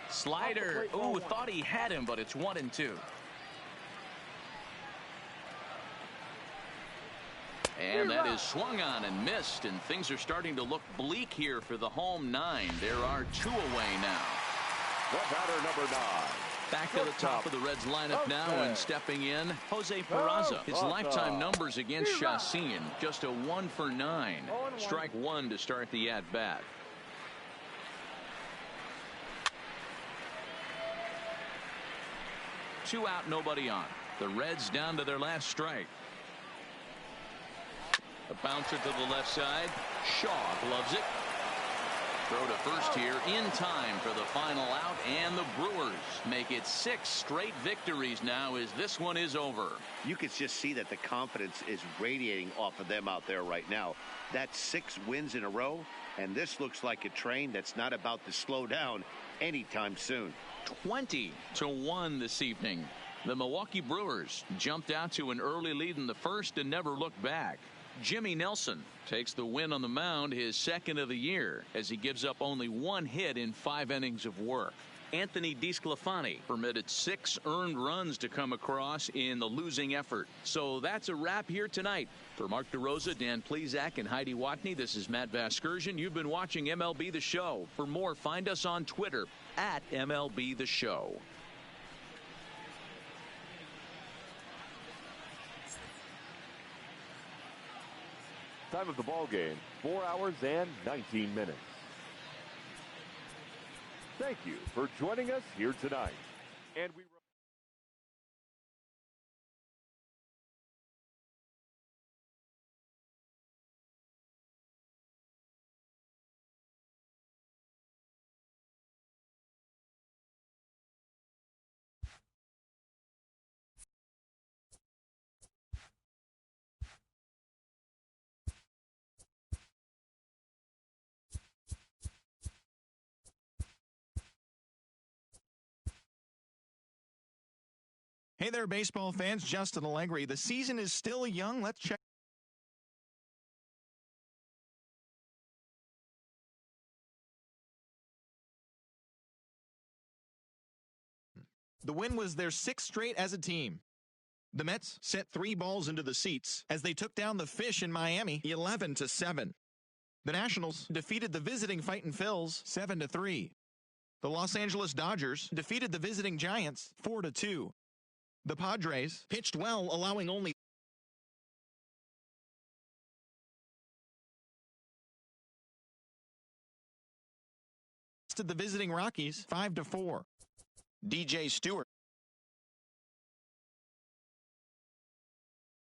Slider. Ooh, thought he had him, but it's 1-2. And that is swung on and missed, and things are starting to look bleak here for the home 9. There are 2 away now. The batter, number 9. Back to the top of the Reds lineup now, and stepping in, Jose Peraza. His lifetime numbers against Chassin, just a 1 for 9. Strike 1 to start the at-bat. Two out, nobody on. The Reds down to their last strike. A bouncer to the left side. Shaw gloves it. Throw to first here in time for the final out, and the Brewers make it 6 straight victories now as this one is over. You can just see that the confidence is radiating off of them out there right now. That's 6 wins in a row, and this looks like a train that's not about to slow down anytime soon. 20-1 this evening. The Milwaukee Brewers jumped out to an early lead in the first and never looked back. Jimmy Nelson takes the win on the mound, his second of the year, as he gives up only 1 hit in 5 innings of work. Anthony DeSclafani permitted 6 earned runs to come across in the losing effort. So that's a wrap here tonight. For Mark DeRosa, Dan Plesac, and Heidi Watney, this is Matt Vasgersian. You've been watching MLB The Show. For more, find us on Twitter at MLB The Show. Time of the ball game, 4 hours and 19 minutes. Thank you for joining us here tonight. And Hey there, baseball fans. Justin Allegri. The season is still young. Let's check. The win was their 6th straight as a team. The Mets sent 3 balls into the seats as they took down the Fish in Miami 11-7. The Nationals defeated the visiting Fightin' Phils 7-3. The Los Angeles Dodgers defeated the visiting Giants 4-2. The Padres pitched well, allowing only to the visiting Rockies 5-4. DJ Stewart